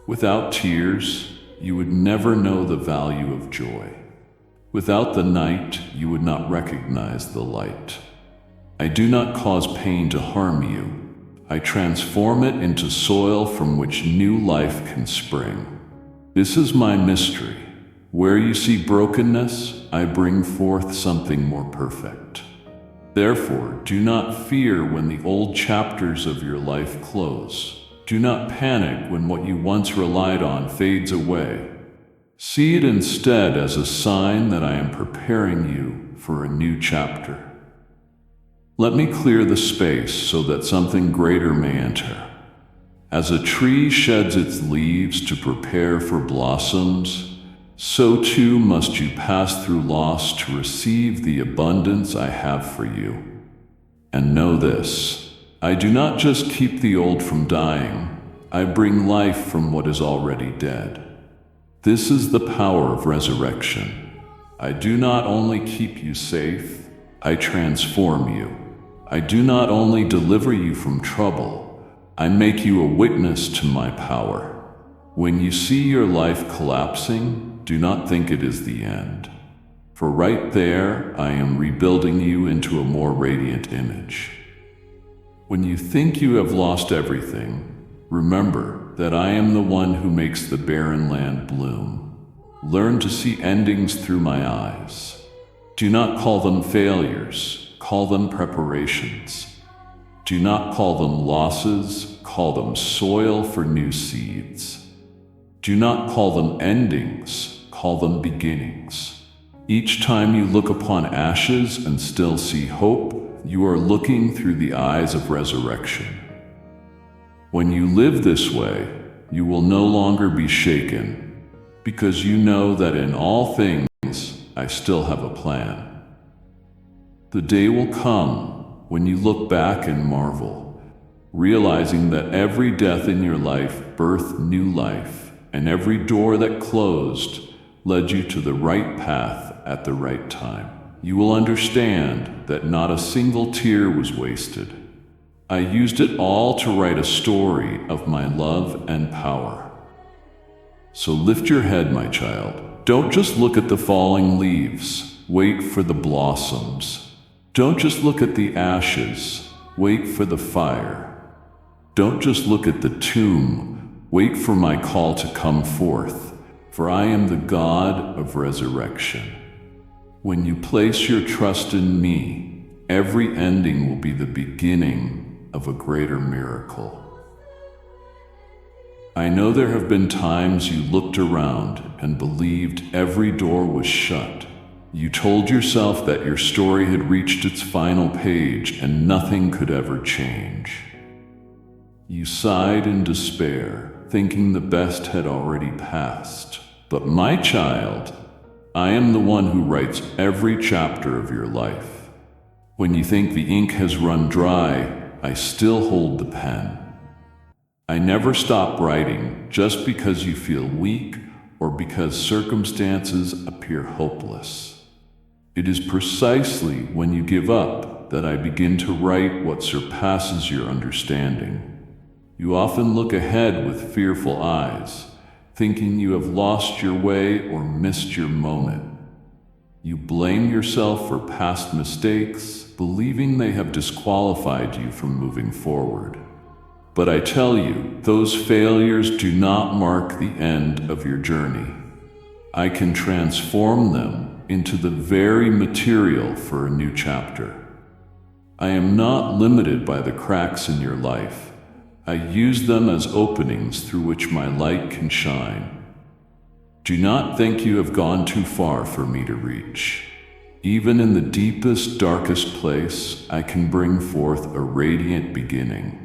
Without tears, you would never know the value of joy. Without the night, you would not recognize the light. I do not cause pain to harm you. I transform it into soil from which new life can spring. This is my mystery. Where you see brokenness, I bring forth something more perfect. Therefore, do not fear when the old chapters of your life close. Do not panic when what you once relied on fades away. See it instead as a sign that I am preparing you for a new chapter. Let me clear the space so that something greater may enter. As a tree sheds its leaves to prepare for blossoms, so too must you pass through loss to receive the abundance I have for you. And know this, I do not just keep the old from dying, I bring life from what is already dead. This is the power of resurrection. I do not only keep you safe, I transform you. I do not only deliver you from trouble, I make you a witness to my power. When you see your life collapsing, do not think it is the end. For right there, I am rebuilding you into a more radiant image. When you think you have lost everything, remember that I am the one who makes the barren land bloom. Learn to see endings through my eyes. Do not call them failures, call them preparations. Do not call them losses, call them soil for new seeds. Do not call them endings, call them beginnings. Each time you look upon ashes and still see hope, you are looking through the eyes of resurrection. When you live this way, you will no longer be shaken, because you know that in all things I still have a plan. The day will come when you look back and marvel, realizing that every death in your life birthed new life, and every door that closed led you to the right path at the right time. You will understand that not a single tear was wasted. I used it all to write a story of my love and power. So lift your head, my child. Don't just look at the falling leaves. Wait for the blossoms. Don't just look at the ashes. Wait for the fire. Don't just look at the tomb. Wait for my call to come forth, for I am the God of resurrection. When you place your trust in me, every ending will be the beginning of a greater miracle. I know there have been times you looked around and believed every door was shut. You told yourself that your story had reached its final page and nothing could ever change. You sighed in despair, thinking the best had already passed. But my child, I am the one who writes every chapter of your life. When you think the ink has run dry, I still hold the pen. I never stop writing just because you feel weak or because circumstances appear hopeless. It is precisely when you give up that I begin to write what surpasses your understanding. You often look ahead with fearful eyes, thinking you have lost your way or missed your moment. You blame yourself for past mistakes, believing they have disqualified you from moving forward. But I tell you, those failures do not mark the end of your journey. I can transform them into the very material for a new chapter. I am not limited by the cracks in your life. I use them as openings through which my light can shine. Do not think you have gone too far for me to reach. Even in the deepest, darkest place, I can bring forth a radiant beginning.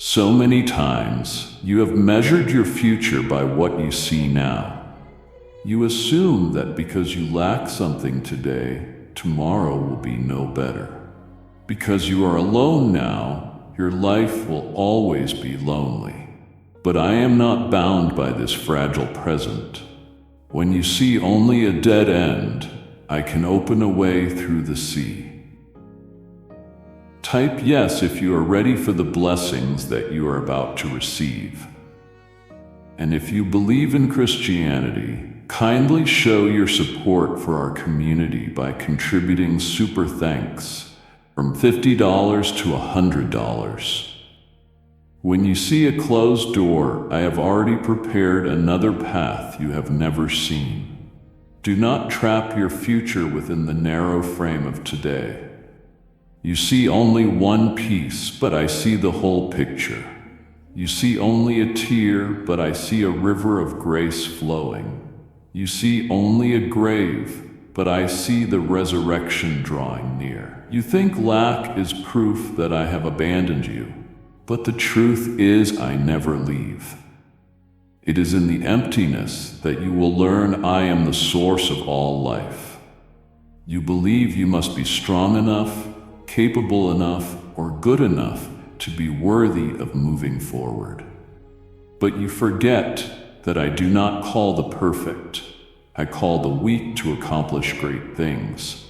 So many times, you have measured your future by what you see now. You assume that because you lack something today, tomorrow will be no better. Because you are alone now, your life will always be lonely. But I am not bound by this fragile present. When you see only a dead end, I can open a way through the sea. Type yes if you are ready for the blessings that you are about to receive. And if you believe in Christianity, kindly show your support for our community by contributing super thanks from $50 to $100. When you see a closed door, I have already prepared another path you have never seen. Do not trap your future within the narrow frame of today. You see only one piece, but I see the whole picture. You see only a tear, but I see a river of grace flowing. You see only a grave, but I see the resurrection drawing near. You think lack is proof that I have abandoned you, but the truth is I never leave. It is in the emptiness that you will learn I am the source of all life. You believe you must be strong enough, capable enough, or good enough to be worthy of moving forward. But you forget that I do not call the perfect. I call the weak to accomplish great things.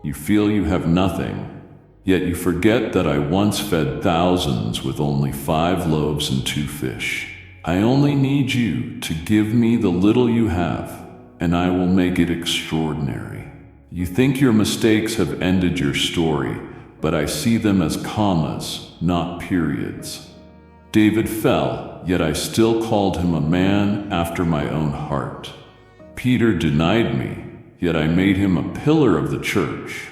You feel you have nothing, yet you forget that I once fed thousands with only 5 loaves and 2 fish. I only need you to give me the little you have, and I will make it extraordinary. You think your mistakes have ended your story, but I see them as commas, not periods. David fell, yet I still called him a man after my own heart. Peter denied me, yet I made him a pillar of the church.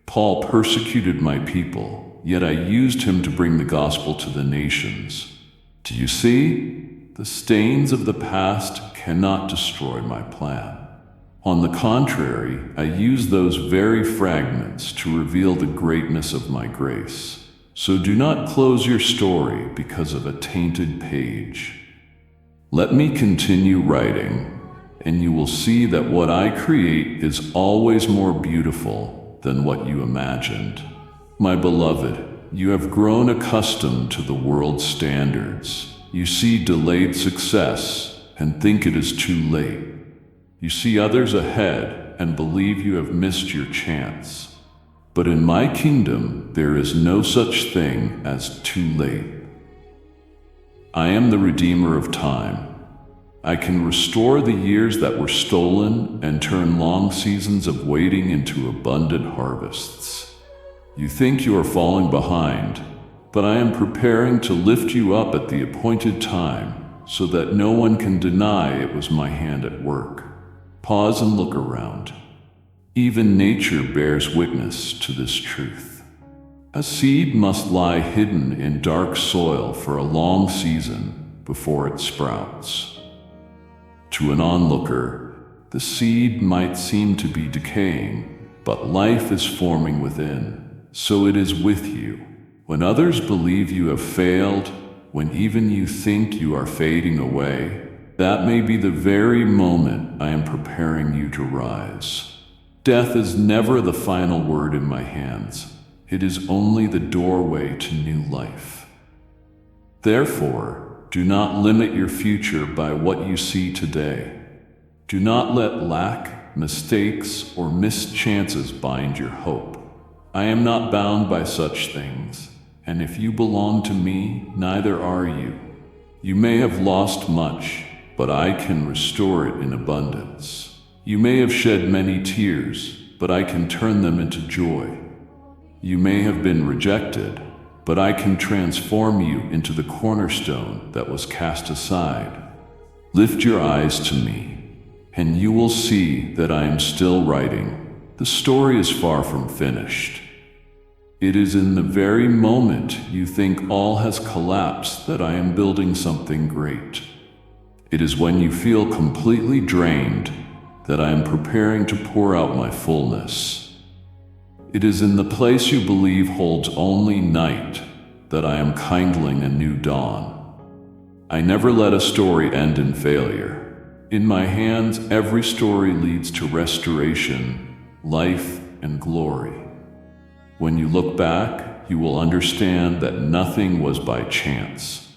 Paul persecuted my people, yet I used him to bring the gospel to the nations. Do you see? The stains of the past cannot destroy my plan. On the contrary, I use those very fragments to reveal the greatness of my grace. So do not close your story because of a tainted page. Let me continue writing, and you will see that what I create is always more beautiful than what you imagined. My beloved, you have grown accustomed to the world's standards. You see delayed success and think it is too late. You see others ahead and believe you have missed your chance. But in my kingdom, there is no such thing as too late. I am the Redeemer of time. I can restore the years that were stolen and turn long seasons of waiting into abundant harvests. You think you are falling behind, but I am preparing to lift you up at the appointed time so that no one can deny it was my hand at work. Pause and look around. Even nature bears witness to this truth. A seed must lie hidden in dark soil for a long season before it sprouts. To an onlooker, the seed might seem to be decaying, but life is forming within. So it is with you. When others believe you have failed, when even you think you are fading away, that may be the very moment I am preparing you to rise. Death is never the final word in my hands. It is only the doorway to new life. Therefore, do not limit your future by what you see today. Do not let lack, mistakes, or missed chances bind your hope. I am not bound by such things. And if you belong to me, neither are you. You may have lost much, but I can restore it in abundance. You may have shed many tears, but I can turn them into joy. You may have been rejected, but I can transform you into the cornerstone that was cast aside. Lift your eyes to me, and you will see that I am still writing. The story is far from finished. It is in the very moment you think all has collapsed that I am building something great. It is when you feel completely drained that I am preparing to pour out my fullness. It is in the place you believe holds only night that I am kindling a new dawn. I never let a story end in failure. In my hands, every story leads to restoration, life, and glory. When you look back, you will understand that nothing was by chance.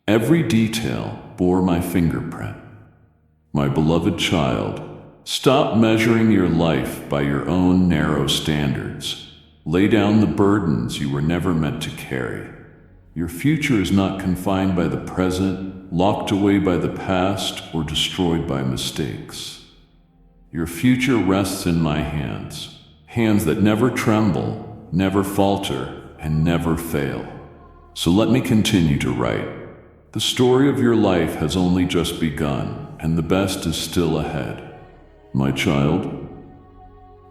Every detail bore my fingerprint. My beloved child, stop measuring your life by your own narrow standards. Lay down the burdens you were never meant to carry. Your future is not confined by the present, locked away by the past, or destroyed by mistakes. Your future rests in my hands, hands that never tremble, never falter, and never fail. So let me continue to write. The story of your life has only just begun, and the best is still ahead. My child,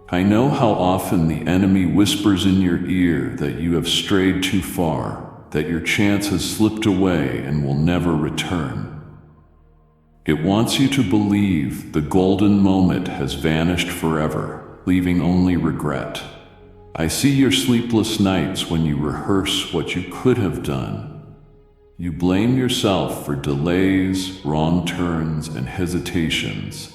I know how often the enemy whispers in your ear that you have strayed too far, that your chance has slipped away and will never return. It wants you to believe the golden moment has vanished forever, leaving only regret. I see your sleepless nights when you rehearse what you could have done. You blame yourself for delays, wrong turns, and hesitations,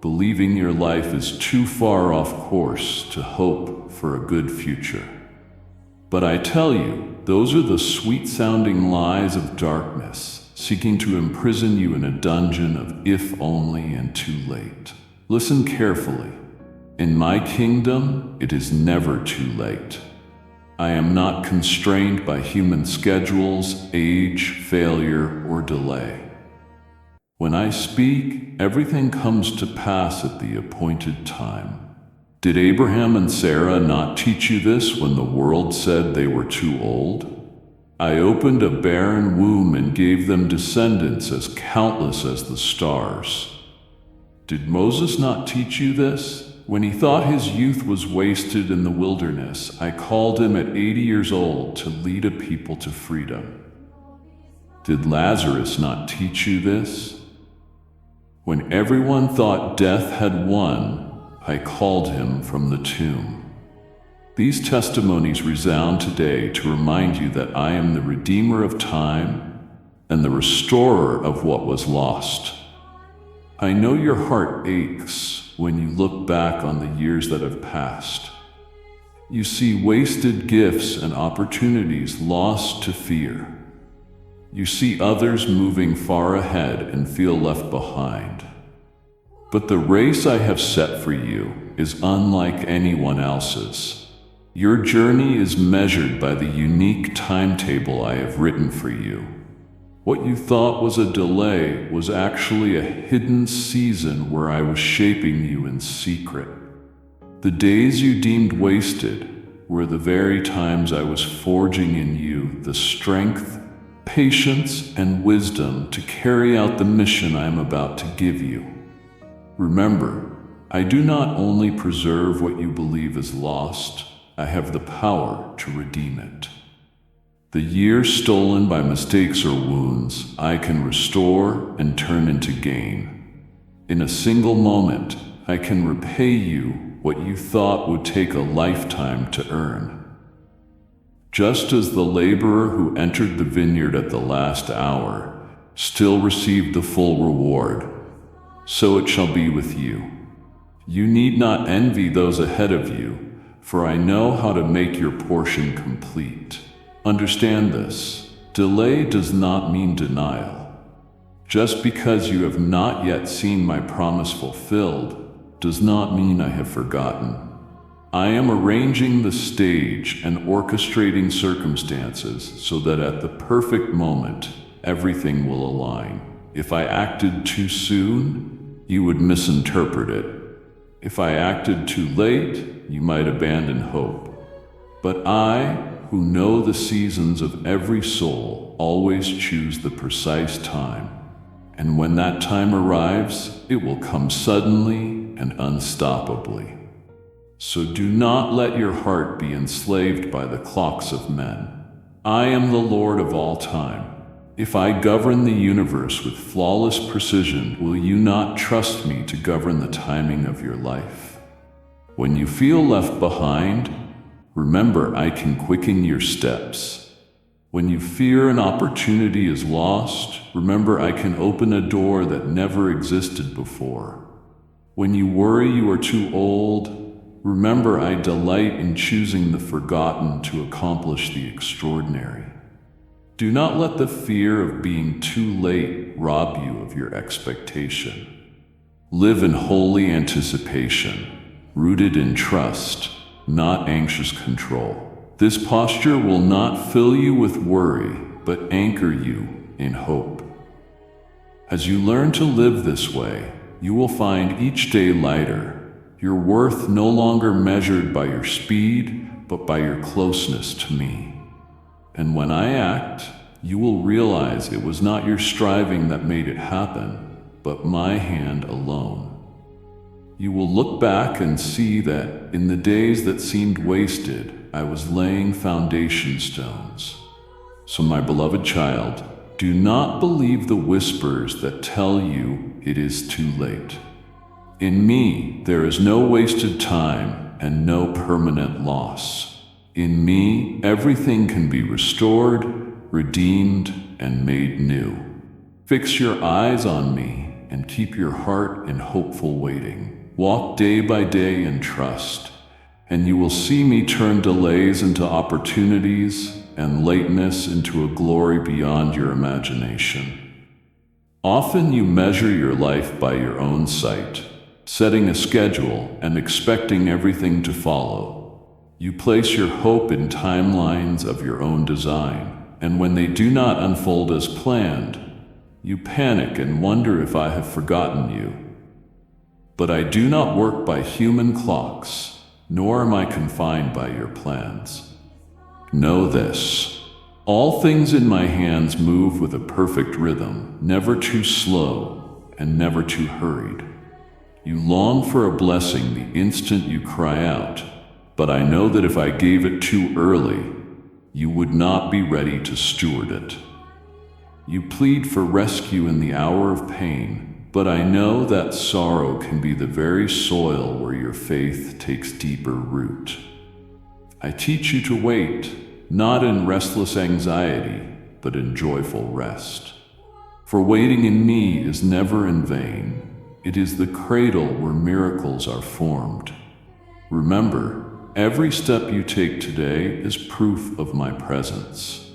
believing your life is too far off course to hope for a good future. But I tell you, those are the sweet-sounding lies of darkness, seeking to imprison you in a dungeon of if only and too late. Listen carefully. In my kingdom, it is never too late. I am not constrained by human schedules, age, failure, or delay. When I speak, everything comes to pass at the appointed time. Did Abraham and Sarah not teach you this when the world said they were too old? I opened a barren womb and gave them descendants as countless as the stars. Did Moses not teach you this? When he thought his youth was wasted in the wilderness, I called him at 80 years old to lead a people to freedom. Did Lazarus not teach you this? When everyone thought death had won, I called him from the tomb. These testimonies resound today to remind you that I am the Redeemer of time and the restorer of what was lost. I know your heart aches when you look back on the years that have passed. You see wasted gifts and opportunities lost to fear. You see others moving far ahead and feel left behind. But the race I have set for you is unlike anyone else's. Your journey is measured by the unique timetable I have written for you. What you thought was a delay was actually a hidden season where I was shaping you in secret. The days you deemed wasted were the very times I was forging in you the strength, patience, and wisdom to carry out the mission I am about to give you. Remember, I do not only preserve what you believe is lost, I have the power to redeem it. The years stolen by mistakes or wounds, I can restore and turn into gain. In a single moment, I can repay you what you thought would take a lifetime to earn. Just as the laborer who entered the vineyard at the last hour still received the full reward, so it shall be with you. You need not envy those ahead of you, for I know how to make your portion complete. Understand this. Delay does not mean denial. Just because you have not yet seen my promise fulfilled does not mean I have forgotten. I am arranging the stage and orchestrating circumstances so that at the perfect moment, everything will align. If I acted too soon, you would misinterpret it. If I acted too late, you might abandon hope. But I, who know the seasons of every soul, always choose the precise time. And when that time arrives, it will come suddenly and unstoppably. So do not let your heart be enslaved by the clocks of men. I am the Lord of all time. If I govern the universe with flawless precision, will you not trust me to govern the timing of your life? When you feel left behind, remember I can quicken your steps. When you fear an opportunity is lost, remember I can open a door that never existed before. When you worry you are too old, remember I delight in choosing the forgotten to accomplish the extraordinary. Do not let the fear of being too late rob you of your expectation. Live in holy anticipation, rooted in trust, not anxious control. This posture will not fill you with worry, but anchor you in hope. As you learn to live this way, you will find each day lighter, your worth no longer measured by your speed, but by your closeness to me. And when I act, you will realize it was not your striving that made it happen, but my hand alone. You will look back and see that in the days that seemed wasted, I was laying foundation stones. So my beloved child, do not believe the whispers that tell you it is too late. In me, there is no wasted time and no permanent loss. In me, everything can be restored, redeemed, and made new. Fix your eyes on me and keep your heart in hopeful waiting. Walk day by day in trust, and you will see me turn delays into opportunities and lateness into a glory beyond your imagination. Often you measure your life by your own sight, setting a schedule and expecting everything to follow. You place your hope in timelines of your own design, and when they do not unfold as planned, you panic and wonder if I have forgotten you. But I do not work by human clocks, nor am I confined by your plans. Know this: all things in my hands move with a perfect rhythm, never too slow and never too hurried. You long for a blessing the instant you cry out, but I know that if I gave it too early, you would not be ready to steward it. You plead for rescue in the hour of pain, but I know that sorrow can be the very soil where your faith takes deeper root. I teach you to wait, not in restless anxiety, but in joyful rest. For waiting in me is never in vain. It is the cradle where miracles are formed. Remember, every step you take today is proof of my presence.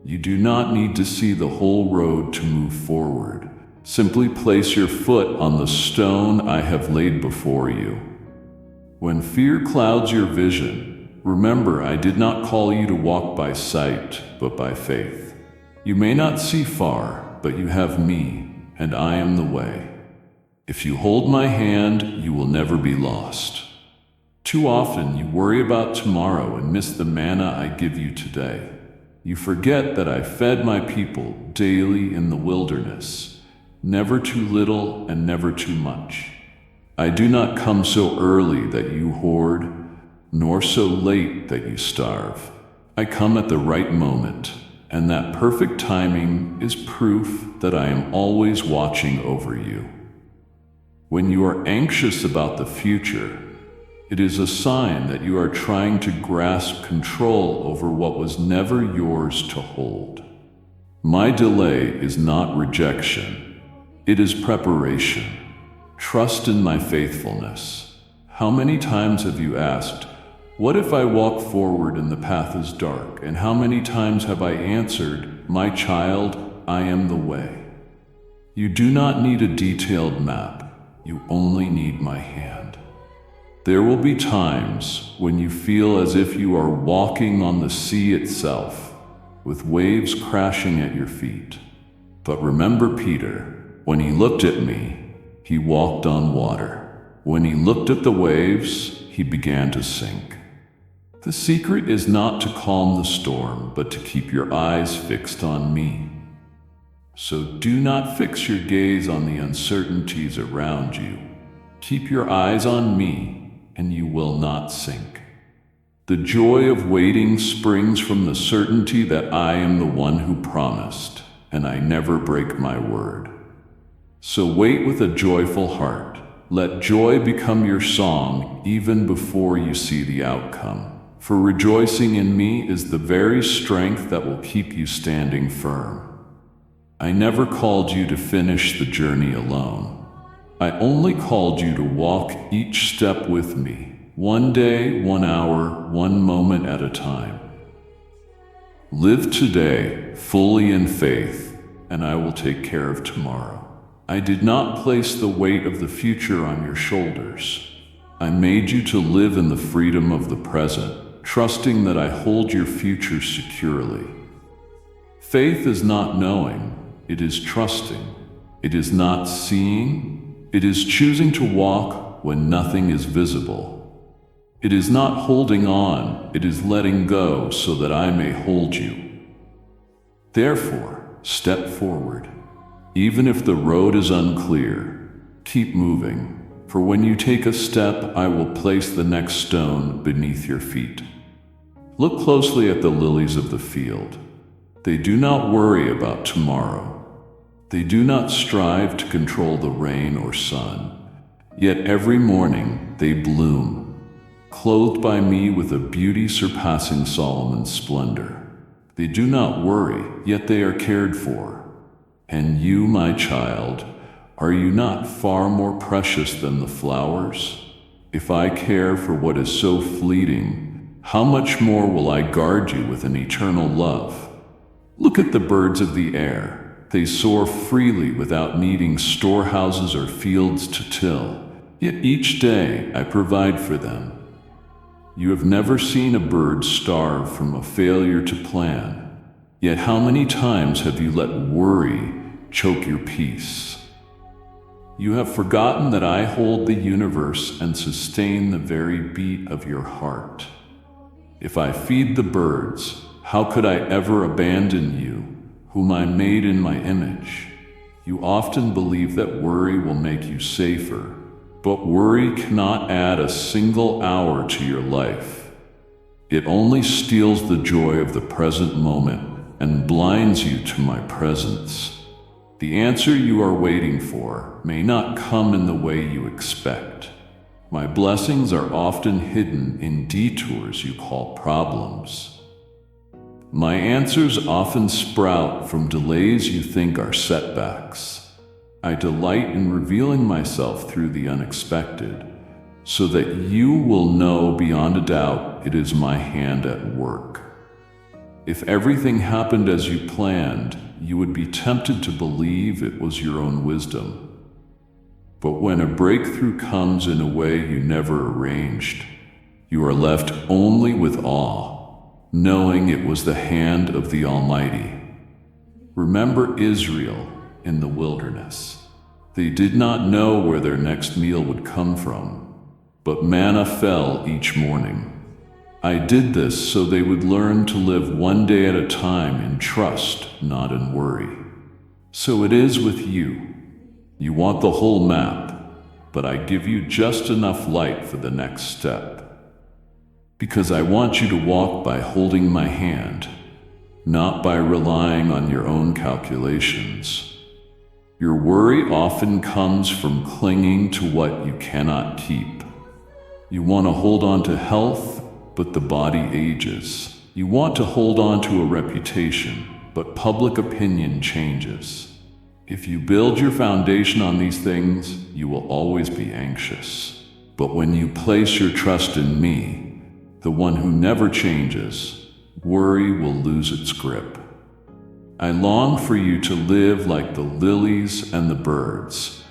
You do not need to see the whole road to move forward. Simply place your foot on the stone I have laid before you. When fear clouds your vision, remember I did not call you to walk by sight, but by faith. You may not see far, but you have me, and I am the way. If you hold my hand, you will never be lost. Too often you worry about tomorrow and miss the manna I give you today. You forget that I fed my people daily in the wilderness, never too little and never too much. I do not come so early that you hoard, nor so late that you starve. I come at the right moment, and that perfect timing is proof that I am always watching over you. When you are anxious about the future, it is a sign that you are trying to grasp control over what was never yours to hold. My delay is not rejection, it is preparation. Trust in my faithfulness. How many times have you asked, "What if I walk forward and the path is dark?" And how many times have I answered, "My child, I am the way." You do not need a detailed map, you only need my hand. There will be times when you feel as if you are walking on the sea itself, with waves crashing at your feet. But remember Peter, when he looked at me, he walked on water. When he looked at the waves, he began to sink. The secret is not to calm the storm, but to keep your eyes fixed on me. So do not fix your gaze on the uncertainties around you. Keep your eyes on me, and you will not sink. The joy of waiting springs from the certainty that I am the one who promised, and I never break my word. So wait with a joyful heart. Let joy become your song even before you see the outcome. For rejoicing in me is the very strength that will keep you standing firm. I never called you to finish the journey alone. I only called you to walk each step with me, one day, 1 hour, 1 moment at a time. Live today fully in faith, and I will take care of tomorrow. I did not place the weight of the future on your shoulders. I made you to live in the freedom of the present, trusting that I hold your future securely. Faith is not knowing, it is trusting. It is not seeing, it is choosing to walk when nothing is visible. It is not holding on, it is letting go so that I may hold you. Therefore, step forward. Even if the road is unclear, keep moving, for when you take a step, I will place the next stone beneath your feet. Look closely at the lilies of the field. They do not worry about tomorrow. They do not strive to control the rain or sun, yet every morning they bloom, clothed by me with a beauty surpassing Solomon's splendor. They do not worry, yet they are cared for. And you, my child, are you not far more precious than the flowers? If I care for what is so fleeting, how much more will I guard you with an eternal love? Look at the birds of the air. They soar freely without needing storehouses or fields to till. Yet each day I provide for them. You have never seen a bird starve from a failure to plan. Yet how many times have you let worry choke your peace? You have forgotten that I hold the universe and sustain the very beat of your heart. If I feed the birds, how could I ever abandon you, whom I made in my image? You often believe that worry will make you safer, but worry cannot add a single hour to your life. It only steals the joy of the present moment and blinds you to my presence. The answer you are waiting for may not come in the way you expect. My blessings are often hidden in detours you call problems. My answers often sprout from delays you think are setbacks. I delight in revealing myself through the unexpected, so that you will know beyond a doubt it is my hand at work. If everything happened as you planned, you would be tempted to believe it was your own wisdom. But when a breakthrough comes in a way you never arranged, you are left only with awe, knowing it was the hand of the Almighty. Remember Israel in the wilderness. They did not know where their next meal would come from, but manna fell each morning. I did this so they would learn to live one day at a time in trust, not in worry. So it is with you. You want the whole map, but I give you just enough light for the next step. Because I want you to walk by holding my hand, not by relying on your own calculations. Your worry often comes from clinging to what you cannot keep. You want to hold on to health, but the body ages. You want to hold on to a reputation, but public opinion changes. If you build your foundation on these things, you will always be anxious. But when you place your trust in me, the one who never changes, worry will lose its grip. I long for you to live like the lilies and the birds,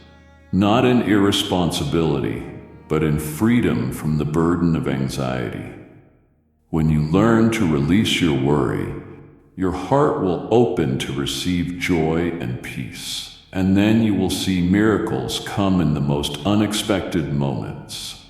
not in irresponsibility, but in freedom from the burden of anxiety. When you learn to release your worry, your heart will open to receive joy and peace, and then you will see miracles come in the most unexpected moments.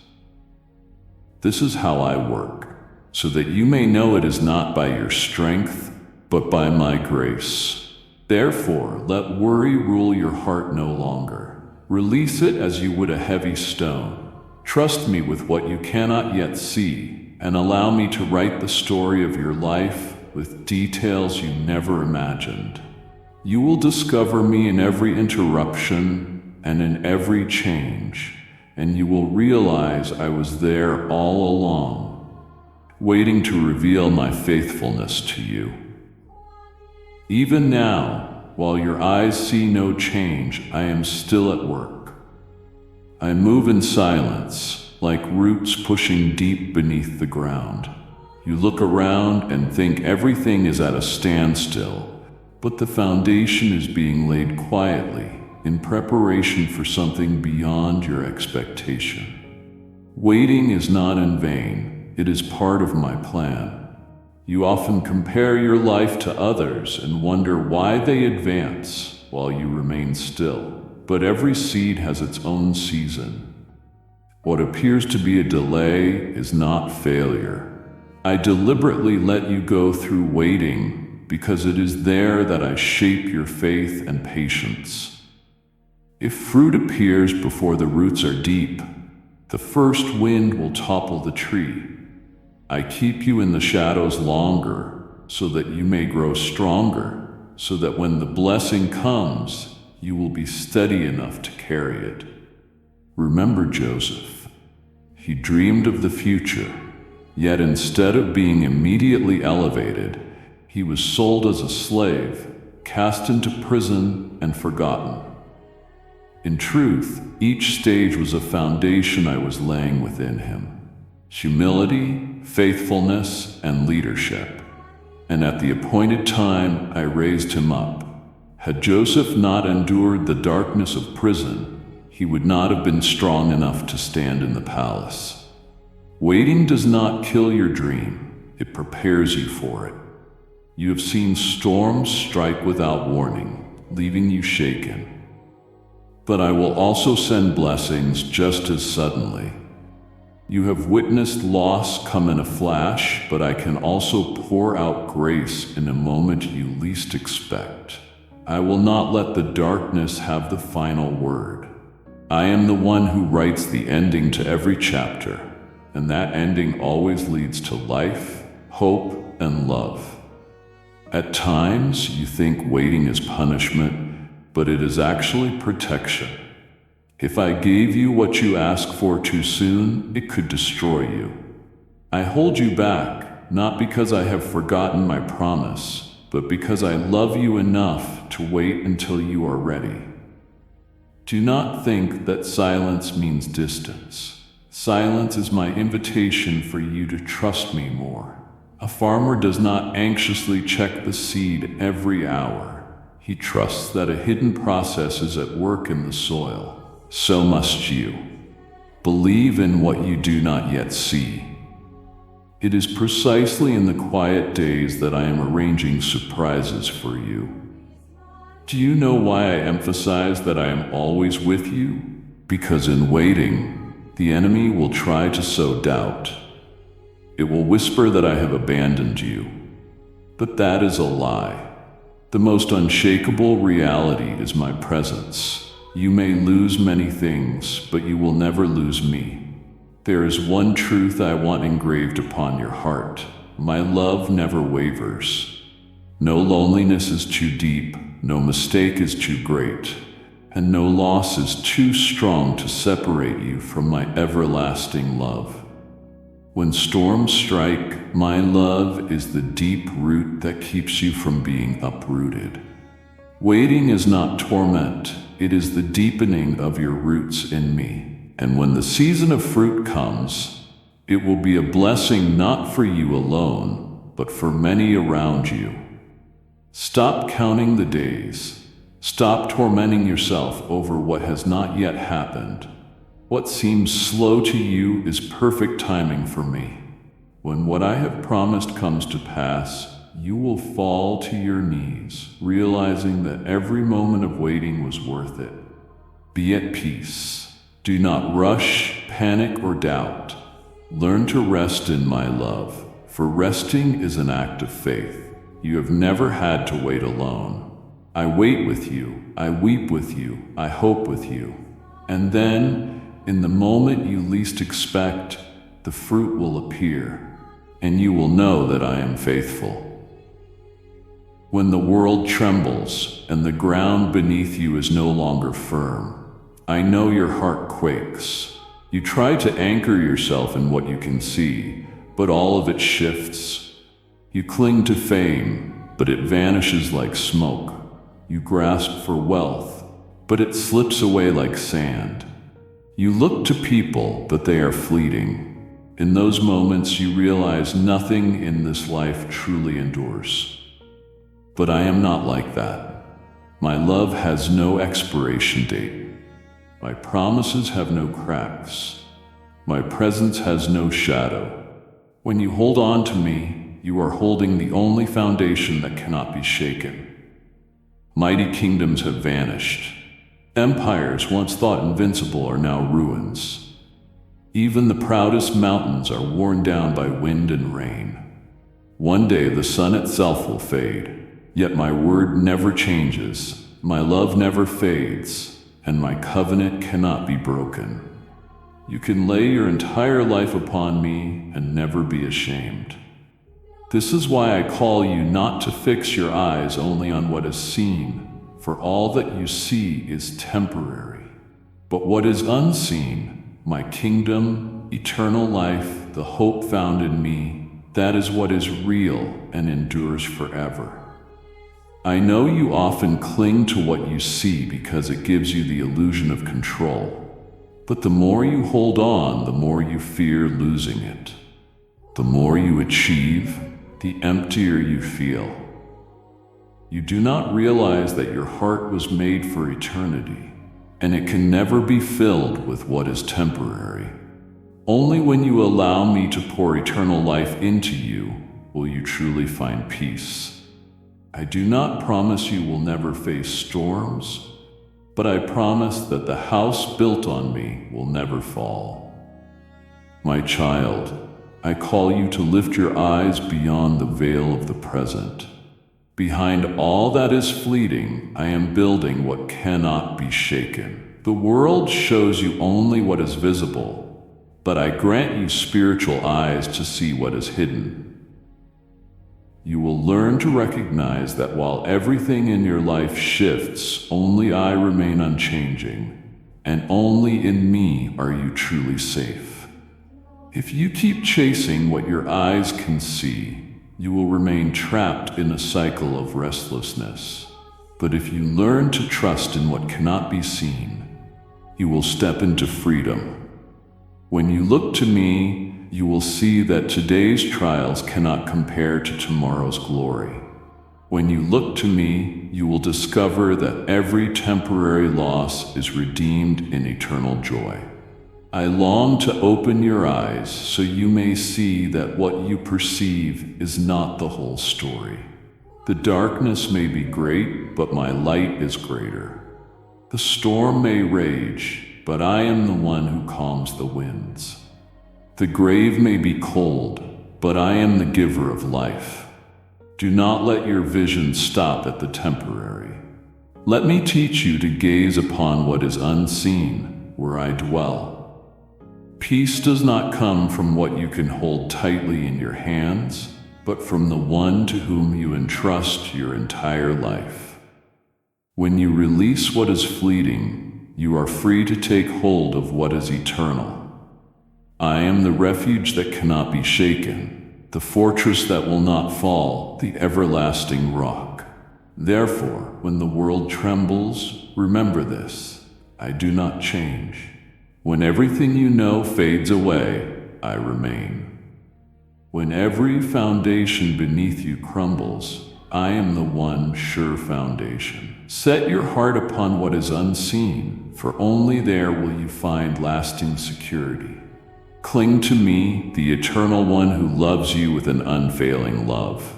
This is how I work, so that you may know it is not by your strength, but by my grace. Therefore, let worry rule your heart no longer. Release it as you would a heavy stone. Trust me with what you cannot yet see, and allow me to write the story of your life with details you never imagined. You will discover me in every interruption and in every change, and you will realize I was there all along, waiting to reveal my faithfulness to you. Even now, while your eyes see no change, I am still at work. I move in silence, like roots pushing deep beneath the ground. You look around and think everything is at a standstill, but the foundation is being laid quietly in preparation for something beyond your expectation. Waiting is not in vain, it is part of my plan. You often compare your life to others and wonder why they advance while you remain still. But every seed has its own season. What appears to be a delay is not failure. I deliberately let you go through waiting because it is there that I shape your faith and patience. If fruit appears before the roots are deep, the first wind will topple the tree. I keep you in the shadows longer so that you may grow stronger, so that when the blessing comes, you will be steady enough to carry it. Remember Joseph. He dreamed of the future, yet instead of being immediately elevated, He was sold as a slave, cast into prison, and forgotten. In truth, each stage was a foundation I was laying within him: humility, faithfulness, and leadership. And at the appointed time, I raised him up. Had Joseph not endured the darkness of prison, he would not have been strong enough to stand in the palace. Waiting does not kill your dream, it prepares you for it. You have seen storms strike without warning, leaving you shaken. But I will also send blessings just as suddenly. You have witnessed loss come in a flash, but I can also pour out grace in a moment you least expect. I will not let the darkness have the final word. I am the one who writes the ending to every chapter, and that ending always leads to life, hope, and love. At times, you think waiting is punishment, but it is actually protection. If I gave you what you ask for too soon, it could destroy you. I hold you back, not because I have forgotten my promise, but because I love you enough to wait until you are ready. Do not think that silence means distance. Silence is my invitation for you to trust me more. A farmer does not anxiously check the seed every hour. He trusts that a hidden process is at work in the soil. So must you. Believe in what you do not yet see. It is precisely in the quiet days that I am arranging surprises for you. Do you know why I emphasize that I am always with you? Because in waiting, the enemy will try to sow doubt. It will whisper that I have abandoned you. But that is a lie. The most unshakable reality is my presence. You may lose many things, but you will never lose me. There is one truth I want engraved upon your heart. My love never wavers. No loneliness is too deep, no mistake is too great, and no loss is too strong to separate you from my everlasting love. When storms strike, my love is the deep root that keeps you from being uprooted. Waiting is not torment, it is the deepening of your roots in me. And when the season of fruit comes, it will be a blessing not for you alone, but for many around you. Stop counting the days. Stop tormenting yourself over what has not yet happened. What seems slow to you is perfect timing for me. When what I have promised comes to pass, you will fall to your knees, realizing that every moment of waiting was worth it. Be at peace. Do not rush, panic, or doubt. Learn to rest in my love, for resting is an act of faith. You have never had to wait alone. I wait with you, I weep with you, I hope with you. And then, in the moment you least expect, the fruit will appear, and you will know that I am faithful. When the world trembles and the ground beneath you is no longer firm, I know your heart quakes. You try to anchor yourself in what you can see, but all of it shifts. You cling to fame, but it vanishes like smoke. You grasp for wealth, but it slips away like sand. You look to people, but they are fleeting. In those moments, you realize nothing in this life truly endures. But I am not like that. My love has no expiration date. My promises have no cracks. My presence has no shadow. When you hold on to me, you are holding the only foundation that cannot be shaken. Mighty kingdoms have vanished. Empires once thought invincible are now ruins. Even the proudest mountains are worn down by wind and rain. One day the sun itself will fade. Yet my word never changes, my love never fades, and my covenant cannot be broken. You can lay your entire life upon me and never be ashamed. This is why I call you not to fix your eyes only on what is seen, for all that you see is temporary. But what is unseen, my kingdom, eternal life, the hope found in me, That is what is real and endures forever. I know you often cling to what you see because it gives you the illusion of control. But the more you hold on, the more you fear losing it. The more you achieve, the emptier you feel. You do not realize that your heart was made for eternity, and it can never be filled with what is temporary. Only when you allow me to pour eternal life into you will you truly find peace. I do not promise you will never face storms, but I promise that the house built on me will never fall. My child, I call you to lift your eyes beyond the veil of the present. Behind all that is fleeting, I am building what cannot be shaken. The world shows you only what is visible, but I grant you spiritual eyes to see what is hidden. You will learn to recognize that while everything in your life shifts, only I remain unchanging, and only in me are you truly safe. If you keep chasing what your eyes can see, you will remain trapped in a cycle of restlessness. But if you learn to trust in what cannot be seen, you will step into freedom. When you look to me, you will see that today's trials cannot compare to tomorrow's glory. When you look to me, you will discover that every temporary loss is redeemed in eternal joy. I long to open your eyes so you may see that what you perceive is not the whole story. The darkness may be great, but my light is greater. The storm may rage, but I am the one who calms the winds. The grave may be cold, but I am the giver of life. Do not let your vision stop at the temporary. Let me teach you to gaze upon what is unseen, where I dwell. Peace does not come from what you can hold tightly in your hands, but from the one to whom you entrust your entire life. When you release what is fleeting, you are free to take hold of what is eternal. I am the refuge that cannot be shaken, the fortress that will not fall, the everlasting rock. Therefore, when the world trembles, remember this: I do not change. When everything you know fades away, I remain. When every foundation beneath you crumbles, I am the one sure foundation. Set your heart upon what is unseen, for only there will you find lasting security. Cling to me, the eternal one who loves you with an unfailing love.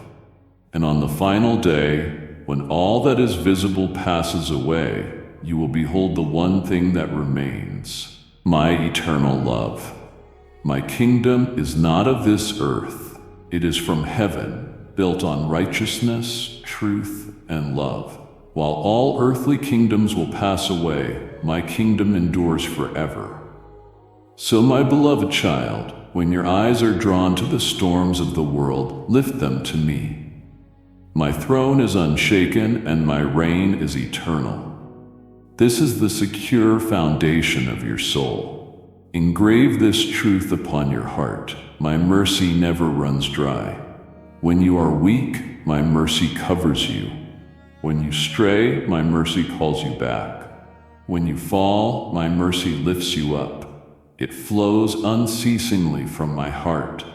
And on the final day, when all that is visible passes away, you will behold the one thing that remains: my eternal love. My kingdom is not of this earth. It is from heaven, built on righteousness, truth, and love. While all earthly kingdoms will pass away, my kingdom endures forever. So, my beloved child, when your eyes are drawn to the storms of the world, lift them to me. My throne is unshaken and my reign is eternal. This is the secure foundation of your soul. Engrave this truth upon your heart: my mercy never runs dry. When you are weak, my mercy covers you. When you stray, my mercy calls you back. When you fall, my mercy lifts you up. It flows unceasingly from my heart,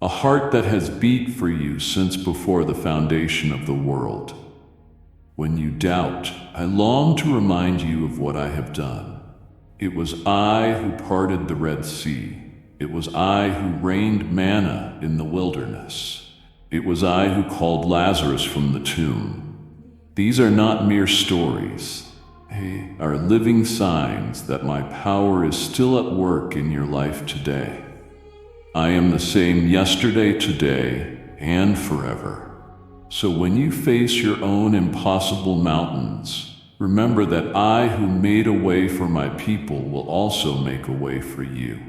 a heart that has beat for you since before the foundation of the world. When you doubt, I long to remind you of what I have done. It was I who parted the Red Sea. It was I who rained manna in the wilderness. It was I who called Lazarus from the tomb. These are not mere stories. They are living signs that my power is still at work in your life today. I am the same yesterday, today, and forever. So when you face your own impossible mountains, remember that I who made a way for my people will also make a way for you.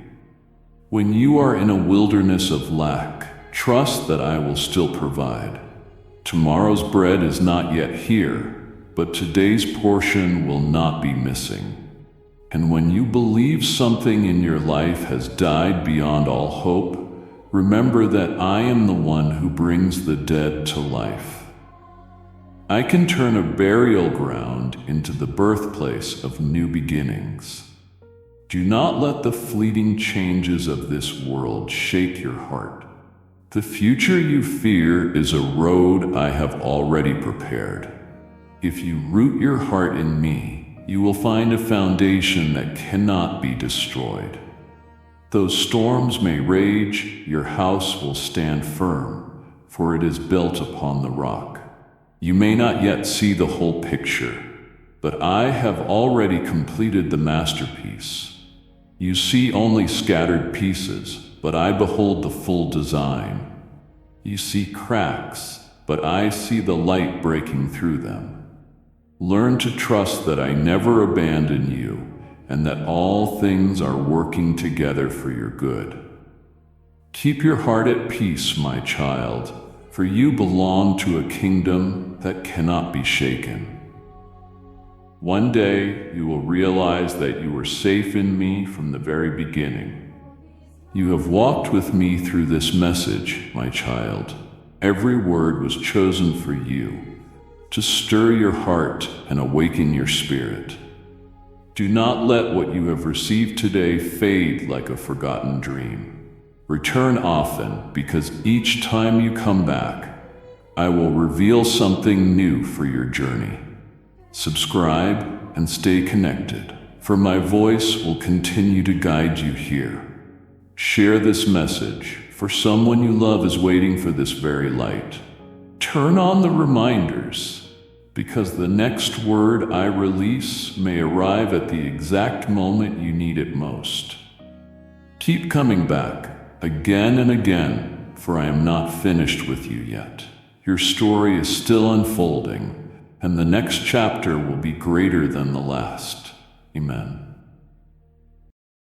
When you are in a wilderness of lack, trust that I will still provide. Tomorrow's bread is not yet here, but today's portion will not be missing. And when you believe something in your life has died beyond all hope, remember that I am the one who brings the dead to life. I can turn a burial ground into the birthplace of new beginnings. Do not let the fleeting changes of this world shake your heart. The future you fear is a road I have already prepared. If you root your heart in me, you will find a foundation that cannot be destroyed. Though storms may rage, your house will stand firm, for it is built upon the rock. You may not yet see the whole picture, but I have already completed the masterpiece. You see only scattered pieces, but I behold the full design. You see cracks, but I see the light breaking through them. Learn to trust that I never abandon you, and that all things are working together for your good. Keep your heart at peace, my child, for you belong to a kingdom that cannot be shaken. One day you will realize that you were safe in me from the very beginning. You have walked with me through this message, my child. Every word was chosen for you, to stir your heart and awaken your spirit. Do not let what you have received today fade like a forgotten dream. Return often, because each time you come back, I will reveal something new for your journey. Subscribe and stay connected, for my voice will continue to guide you here. Share this message, for someone you love is waiting for this very light. Turn on the reminders, because the next word I release may arrive at the exact moment you need it most. Keep coming back, again and again, for I am not finished with you yet. Your story is still unfolding, and the next chapter will be greater than the last. Amen.